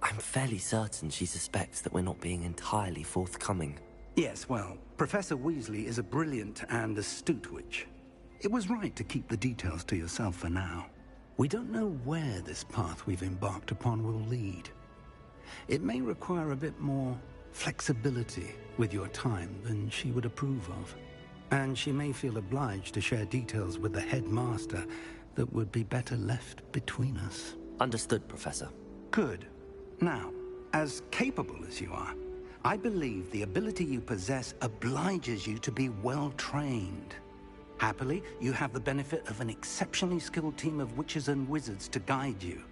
I'm fairly certain she suspects that we're not being entirely forthcoming. Yes, well, Professor Weasley is a brilliant and astute witch. It was right to keep the details to yourself for now. We don't know where this path we've embarked upon will lead. It may require a bit more flexibility with your time than she would approve of. And she may feel obliged to share details with the headmaster that would be better left between us. Understood, Professor. Good. Now, as capable as you are, I believe the ability you possess obliges you to be well trained. Happily, you have the benefit of an exceptionally skilled team of witches and wizards to guide you.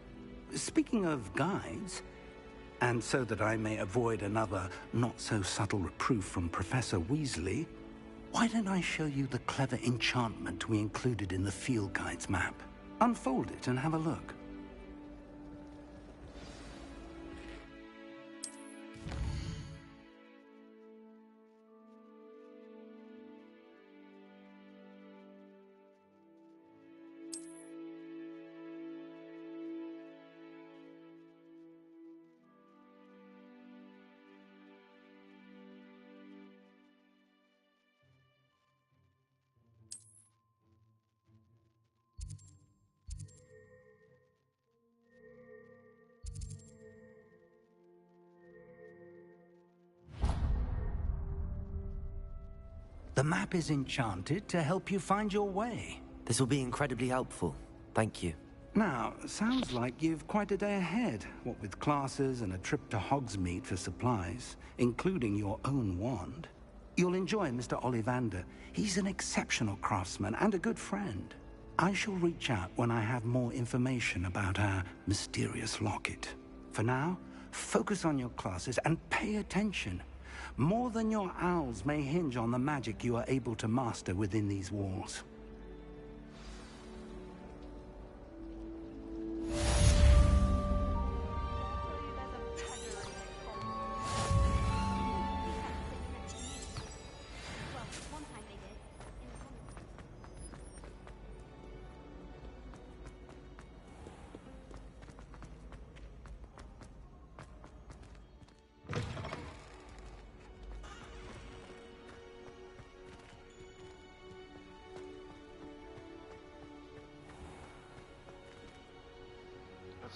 Speaking of guides, and so that I may avoid another not-so-subtle reproof from Professor Weasley, why don't I show you the clever enchantment we included in the field guide's map? Unfold it and have a look. The map is enchanted to help you find your way. This will be incredibly helpful. Thank you. Now, sounds like you've quite a day ahead, what with classes and a trip to Hogsmeade for supplies, including your own wand. You'll enjoy Mr. Ollivander. He's an exceptional craftsman and a good friend. I shall reach out when I have more information about our mysterious locket. For now, focus on your classes and pay attention. More than your owls may hinge on the magic you are able to master within these walls.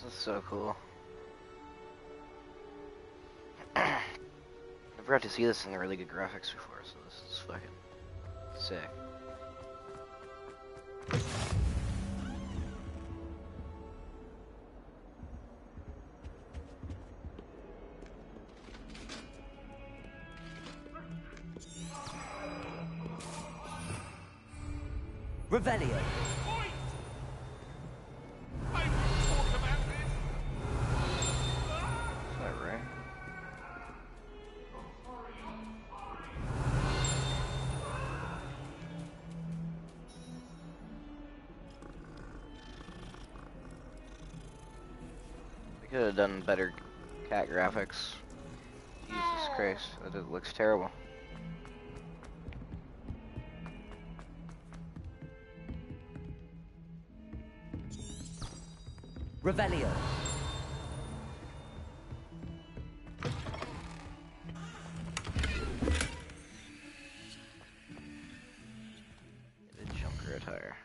This is so cool. I forgot to see this in the really good graphics before, so this is fucking sick. Revelio. Could have done better cat graphics. Jesus Christ, that looks terrible. Revelio. The Junker attire.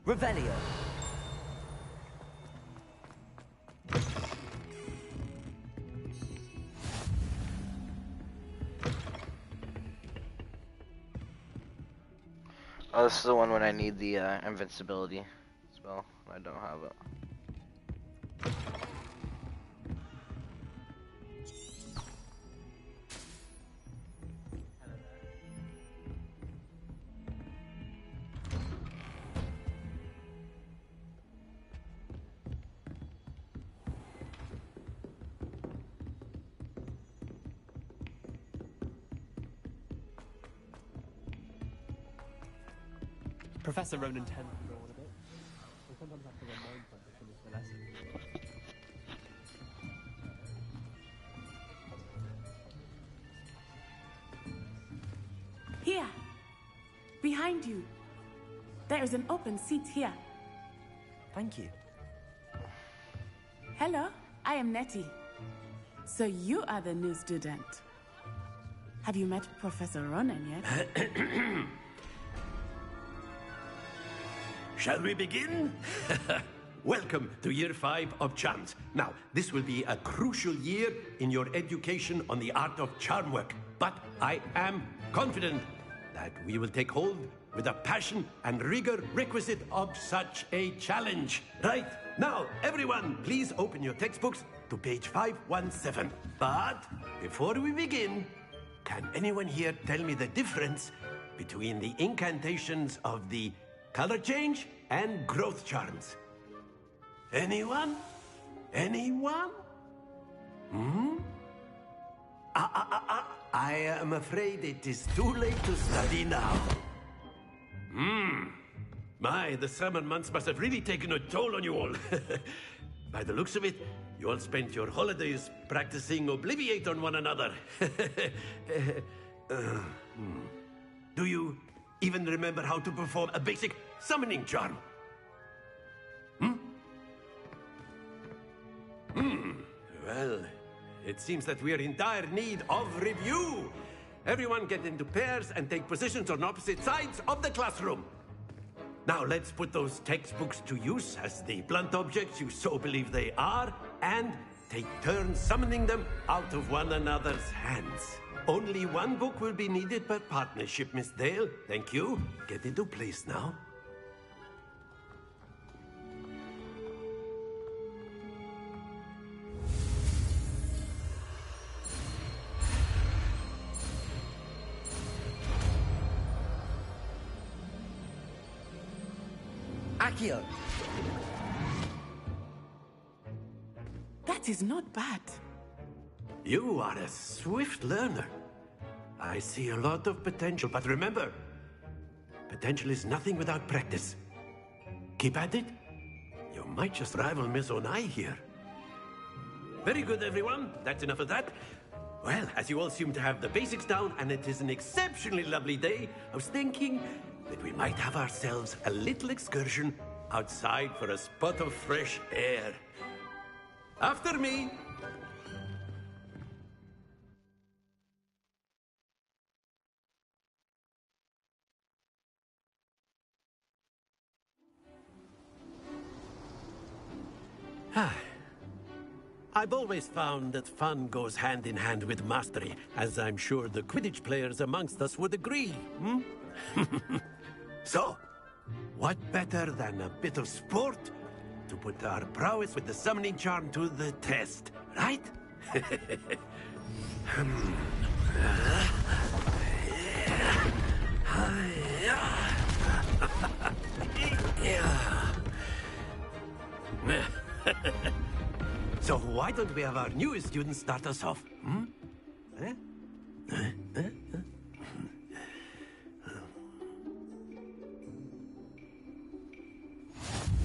Revelio. Oh, this is the one when I need the invincibility spell. I don't have it. Professor Ronan tends to go on a bit. I sometimes have to remind him to finish the lesson. Here! Behind you! There is an open seat here. Thank you. Hello, I am Nettie. So you are the new student. Have you met Professor Ronan yet? Shall we begin? Welcome to Year 5 of Charms. Now, this will be a crucial year in your education on the art of charm work. But I am confident that we will take hold with the passion and rigor requisite of such a challenge. Right, now, everyone, please open your textbooks to page 517. But before we begin, can anyone here tell me the difference between the incantations of the color change and growth charms? Anyone? Anyone? I am afraid it is too late to study now. My, the summer months must have really taken a toll on you all. By the looks of it, you all spent your holidays practicing Obliviate on one another. Do you even remember how to perform a basic summoning charm? Well, it seems that we are in dire need of review. Everyone get into pairs and take positions on opposite sides of the classroom. Now let's put those textbooks to use as the blunt objects you so believe they are, and take turns summoning them out of one another's hands. Only one book will be needed per partnership, Miss Dale. Thank you. Get into place now. Accio. That is not bad. You are a swift learner. I see a lot of potential, but remember, potential is nothing without practice. Keep at it. You might just rival Miss Onai here. Very good, everyone. That's enough of that. Well, as you all seem to have the basics down, and it is an exceptionally lovely day, I was thinking that we might have ourselves a little excursion outside for a spot of fresh air. After me. I've always found that fun goes hand in hand with mastery, as I'm sure the Quidditch players amongst us would agree. So, what better than a bit of sport to put our prowess with the summoning charm to the test, right? So why don't we have our newest student start us off?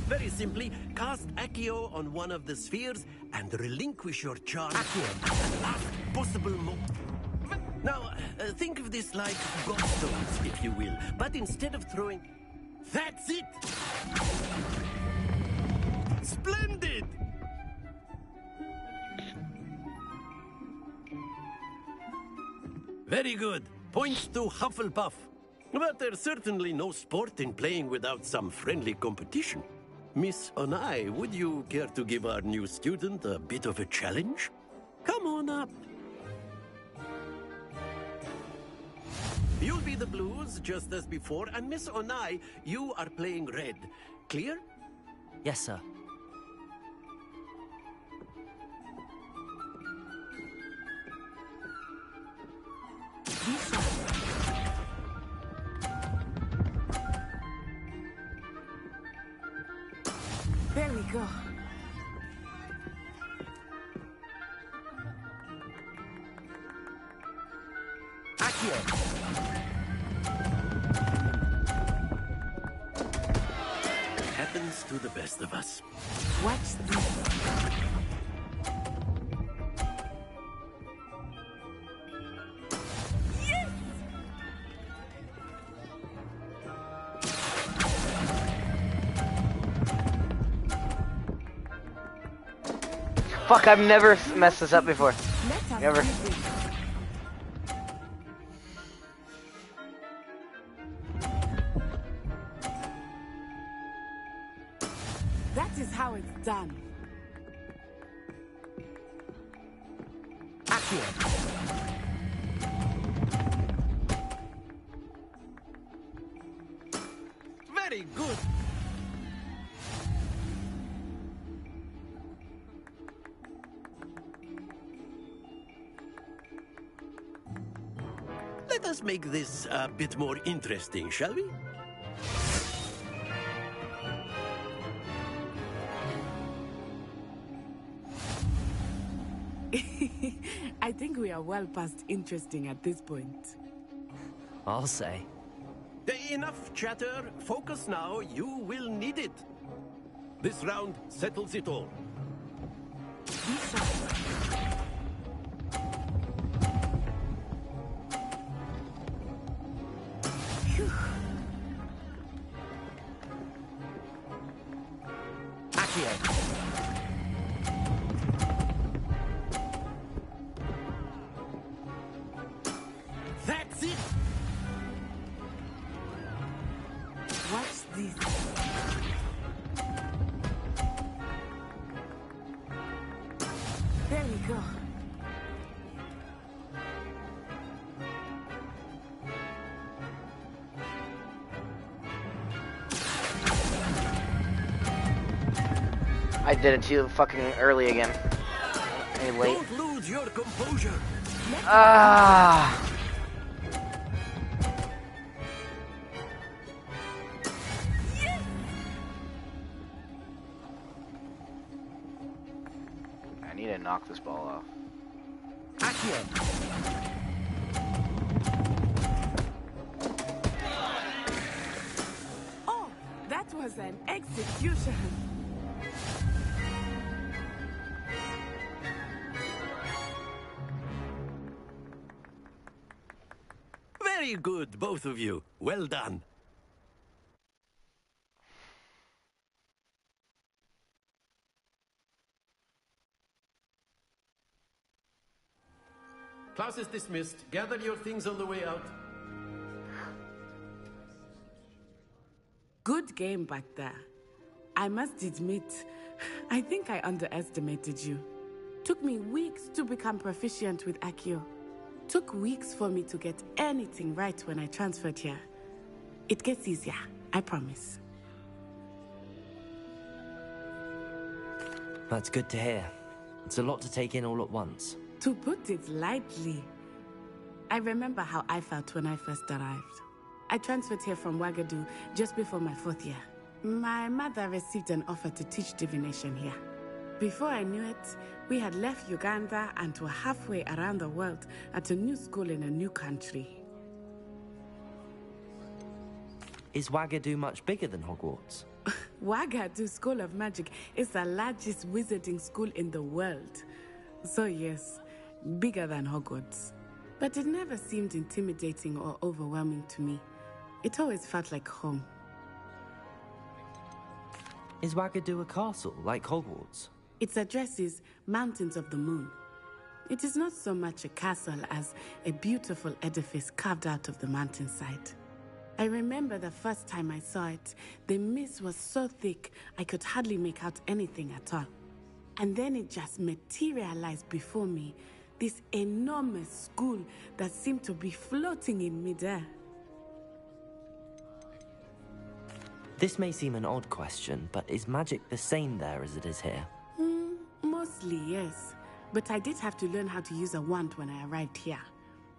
Very simply, cast Accio on one of the spheres and relinquish your charm at the last possible moment. Now, think of this like gobstones, if you will, but instead of throwing... That's it! Splendid! Very good. Points to Hufflepuff. But there's certainly no sport in playing without some friendly competition. Miss Onai, would you care to give our new student a bit of a challenge? Come on up. You'll be the blues, just as before, and Miss Onai, you are playing red. Clear? Yes, sir. There we go. Happens to the best of us. Watch this. Fuck, I've never messed this up before. Never. That is how it's done. Very good. Let us make this a bit more interesting, shall we? I think we are well past interesting at this point. I'll say. Enough chatter. Focus now. You will need it. This round settles it all. That's it. Watch this. There we go. I did it too fucking early again. Hey, late. Don't lose your composure. Ah. I need to knock this ball off. Oh, that was an execution. Very good, both of you. Well done. Class is dismissed. Gather your things on the way out. Good game back there. I must admit, I think I underestimated you. Took me weeks to become proficient with Accio. Took weeks for me to get anything right when I transferred here. It gets easier, I promise. That's good to hear. It's a lot to take in all at once. To put it lightly, I remember how I felt when I first arrived. I transferred here from Wagadu just before my 4th year. My mother received an offer to teach divination here. Before I knew it, we had left Uganda and were halfway around the world at a new school in a new country. Is Wagadu much bigger than Hogwarts? Wagadu School of Magic is the largest wizarding school in the world. So yes, bigger than Hogwarts. But it never seemed intimidating or overwhelming to me. It always felt like home. Is Wagadu a castle, like Hogwarts? Its address is Mountains of the Moon. It is not so much a castle as a beautiful edifice carved out of the mountainside. I remember the first time I saw it, the mist was so thick I could hardly make out anything at all. And then it just materialized before me, this enormous school that seemed to be floating in midair. This may seem an odd question, but is magic the same there as it is here? Mostly, yes. But I did have to learn how to use a wand when I arrived here.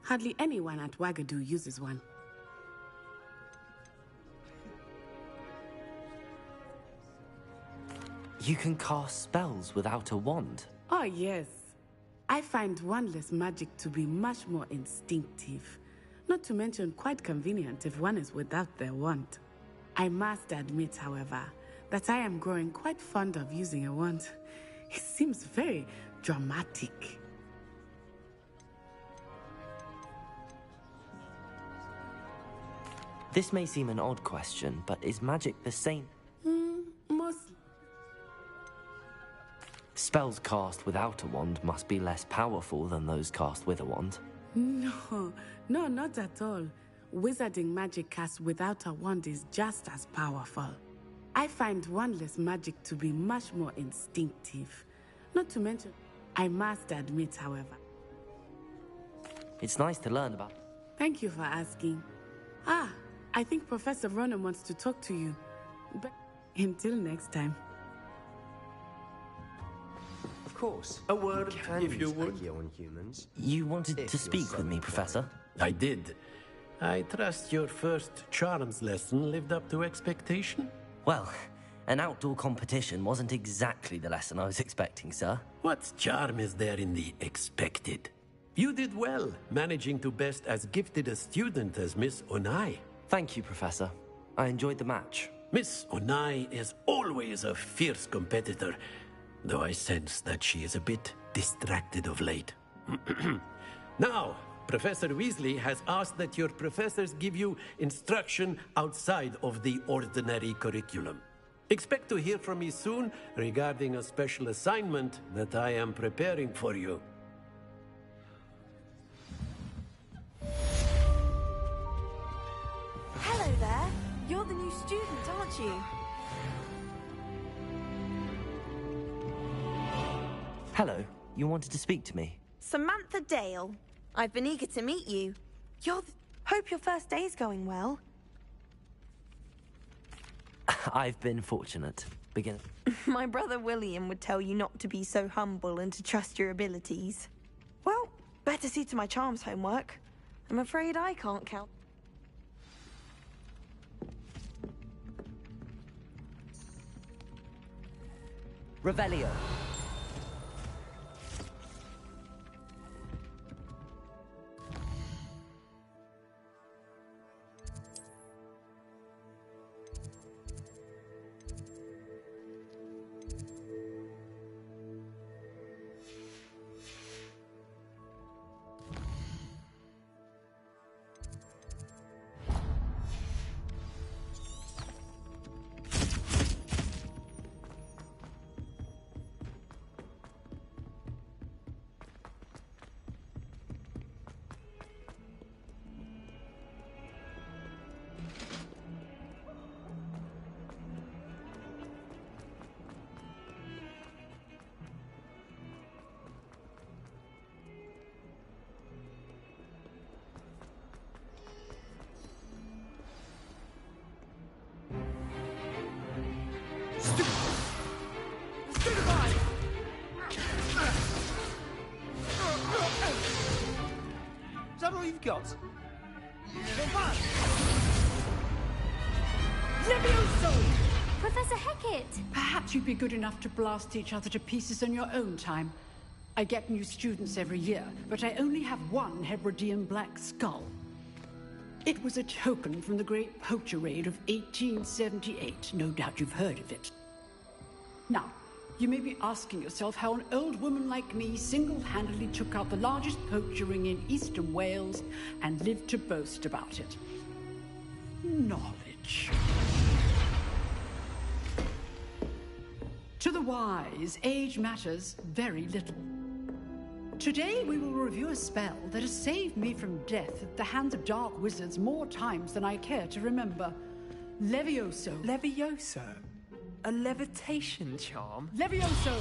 Hardly anyone at Wagadu uses one. You can cast spells without a wand? Oh, yes. I find wandless magic to be much more instinctive. Not to mention quite convenient if one is without their wand. I must admit, however, that I am growing quite fond of using a wand. It seems very dramatic. This may seem an odd question, but is magic the same? Mostly. Spells cast without a wand must be less powerful than those cast with a wand. No, not at all. Wizarding magic cast without a wand is just as powerful. I find wandless magic to be much more instinctive. Not to mention, I must admit, however. It's nice to learn about. Thank you for asking. I think Professor Ronan wants to talk to you. But until next time. Of course. A word, if you would. On humans. You wanted to speak with me, Professor? I did. I trust your first charms lesson lived up to expectation? Well, an outdoor competition wasn't exactly the lesson I was expecting, sir. What charm is there in the expected? You did well, managing to best as gifted a student as Miss Onai. Thank you, Professor. I enjoyed the match. Miss Onai is always a fierce competitor, though I sense that she is a bit distracted of late. Now, Professor Weasley has asked that your professors give you instruction outside of the ordinary curriculum. Expect to hear from me soon regarding a special assignment that I am preparing for you. Hello there. You're the new student, aren't you? Hello. You wanted to speak to me? Samantha Dale. I've been eager to meet you. Hope your first day's going well. I've been fortunate. Begin. My brother William would tell you not to be so humble and to trust your abilities. Well, better see to my charms homework. I'm afraid I can't count. Revelio. Is that all you've got? Professor Hecat! Perhaps you'd be good enough to blast each other to pieces in your own time. I get new students every year, but I only have one Hebridean black skull. It was a token from the Great Poacher Raid of 1878. No doubt you've heard of it. Now, you may be asking yourself how an old woman like me single-handedly took out the largest poacher ring in eastern Wales and lived to boast about it. Knowledge. To the wise, age matters very little. Today we will review a spell that has saved me from death at the hands of dark wizards more times than I care to remember. Levioso. Levioso? A levitation charm? Levioso!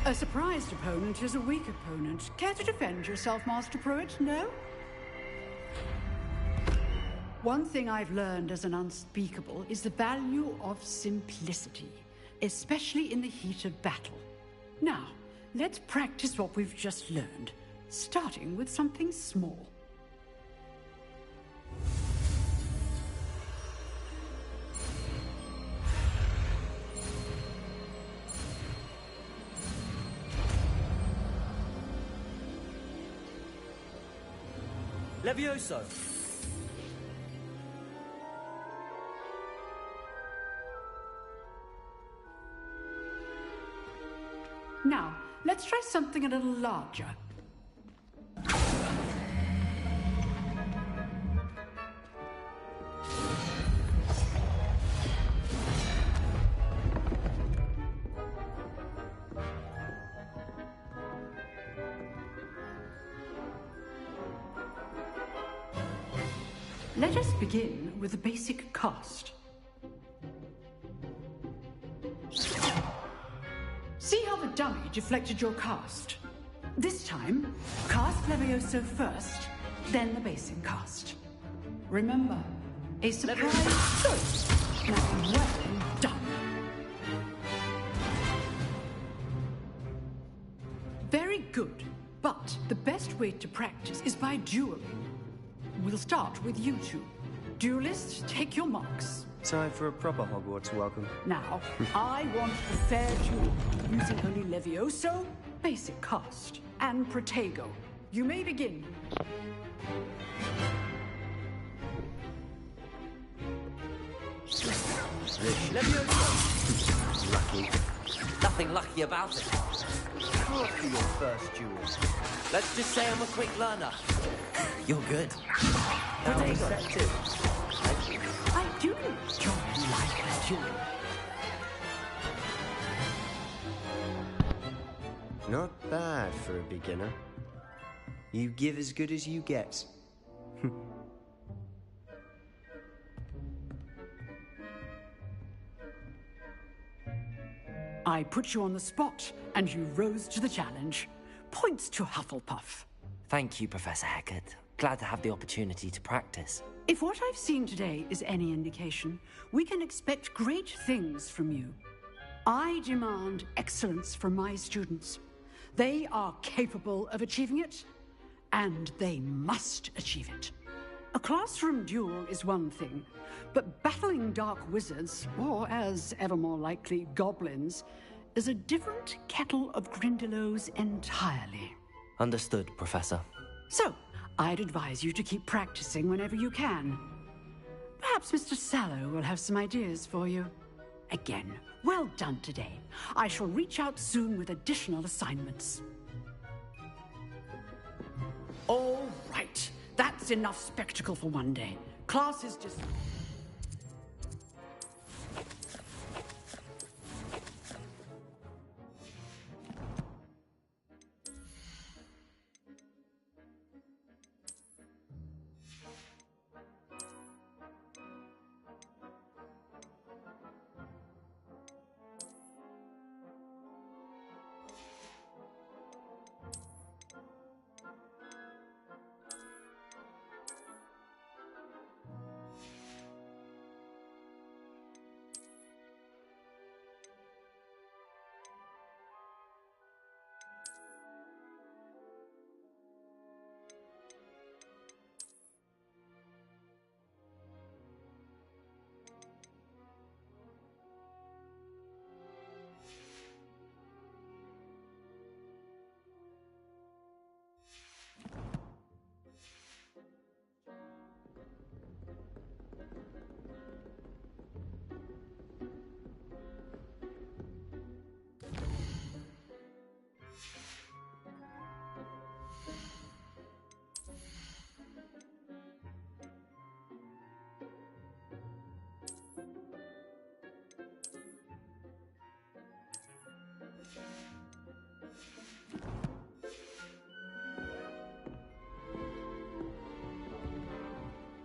A surprised opponent is a weak opponent. Care to defend yourself, Master Pruitt? No? One thing I've learned as an unspeakable is the value of simplicity, especially in the heat of battle. Now, let's practice what we've just learned, starting with something small. Levioso! Now, let's try something a little larger. Let us begin with the basic cast. See how the dummy deflected your cast? This time, cast Levioso first, then the basic cast. Remember, a surprise choice. Now, well done. Very good, but the best way to practice is by dueling. We'll start with you two. Duelists, take your marks. Time for a proper Hogwarts welcome. Now, I want a fair duel, using only Levioso, basic cast, and Protego. You may begin. Levioso! Lucky. Nothing lucky about it. After your first duel. Let's just say I'm a quick learner. You're good. Protego. I do enjoy like a duel. Not bad for a beginner. You give as good as you get. I put you on the spot, and you rose to the challenge. Points to Hufflepuff. Thank you, Professor Hecat. Glad to have the opportunity to practice. If what I've seen today is any indication, we can expect great things from you. I demand excellence from my students. They are capable of achieving it, and they must achieve it. A classroom duel is one thing, but battling dark wizards, or as ever more likely, goblins, is a different kettle of Grindylows entirely. Understood, Professor. So, I'd advise you to keep practicing whenever you can. Perhaps Mr. Sallow will have some ideas for you. Again, well done today. I shall reach out soon with additional assignments. All right. That's enough spectacle for one day. Class is dismissed.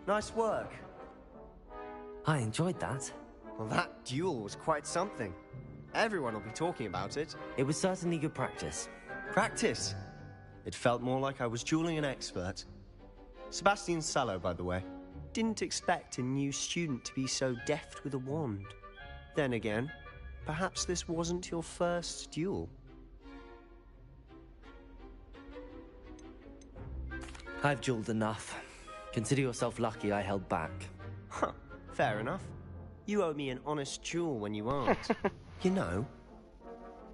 Nice work. I enjoyed that. Well, that duel was quite something. Everyone will be talking about it. It was certainly good practice. Practice? It felt more like I was dueling an expert. Sebastian Sallow, by the way. Didn't expect a new student to be so deft with a wand. Then again, perhaps this wasn't your first duel. I've dueled enough. Consider yourself lucky I held back. Huh, fair enough. You owe me an honest duel when you aren't. You know,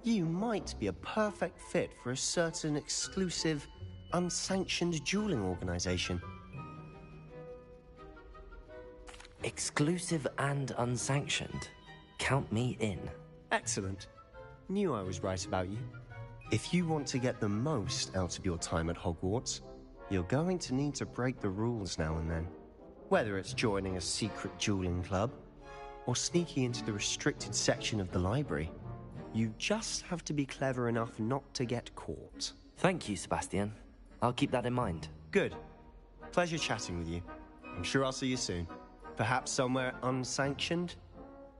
you might be a perfect fit for a certain exclusive, unsanctioned dueling organization. Exclusive and unsanctioned. Count me in. Excellent. Knew I was right about you. If you want to get the most out of your time at Hogwarts, you're going to need to break the rules now and then. Whether it's joining a secret dueling club, or sneaking into the restricted section of the library, you just have to be clever enough not to get caught. Thank you, Sebastian. I'll keep that in mind. Good. Pleasure chatting with you. I'm sure I'll see you soon. Perhaps somewhere unsanctioned?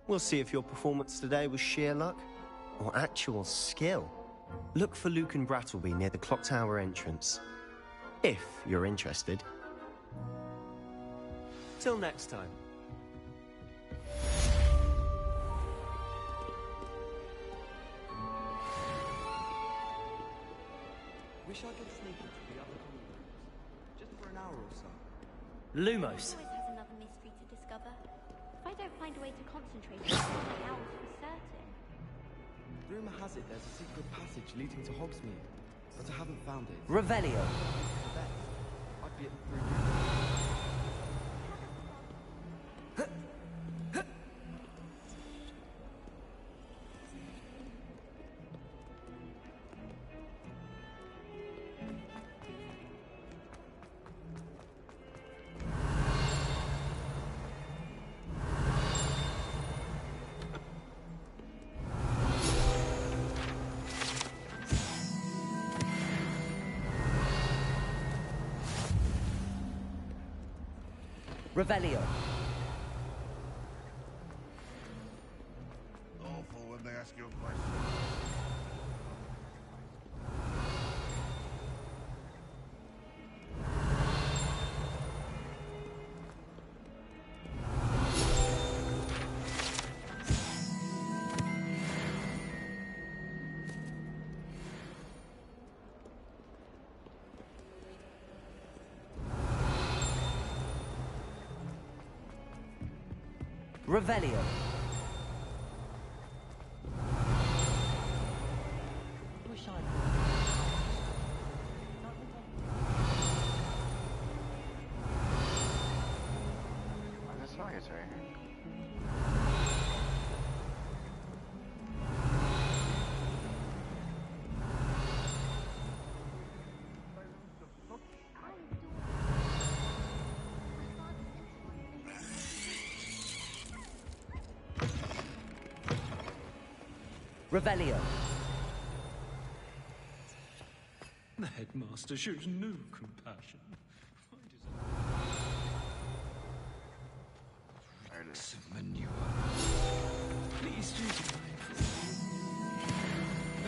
We'll see if your performance today was sheer luck or actual skill. Look for Luke and Brattleby near the clock tower entrance. If you're interested. Till next time. Wish I could sneak into the other common rooms, just for an hour or so. Lumos. Always has another mystery to discover. If I don't find a way to concentrate on something else for certain. Rumor has it there's a secret passage leading to Hogsmeade, but I haven't found it. Revelio. I'd be at the Revelio. Awful when they ask you a question. Revelio. I just saw you, sir. Revelio. The headmaster shows no compassion. Relics of manure. Please do be mindful.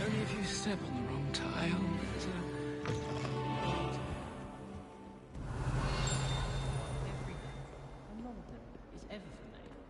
Only if you step on the wrong tile, there's None of them is ever familiar.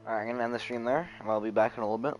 Alright, I'm gonna end the stream there, and I'll be back in a little bit.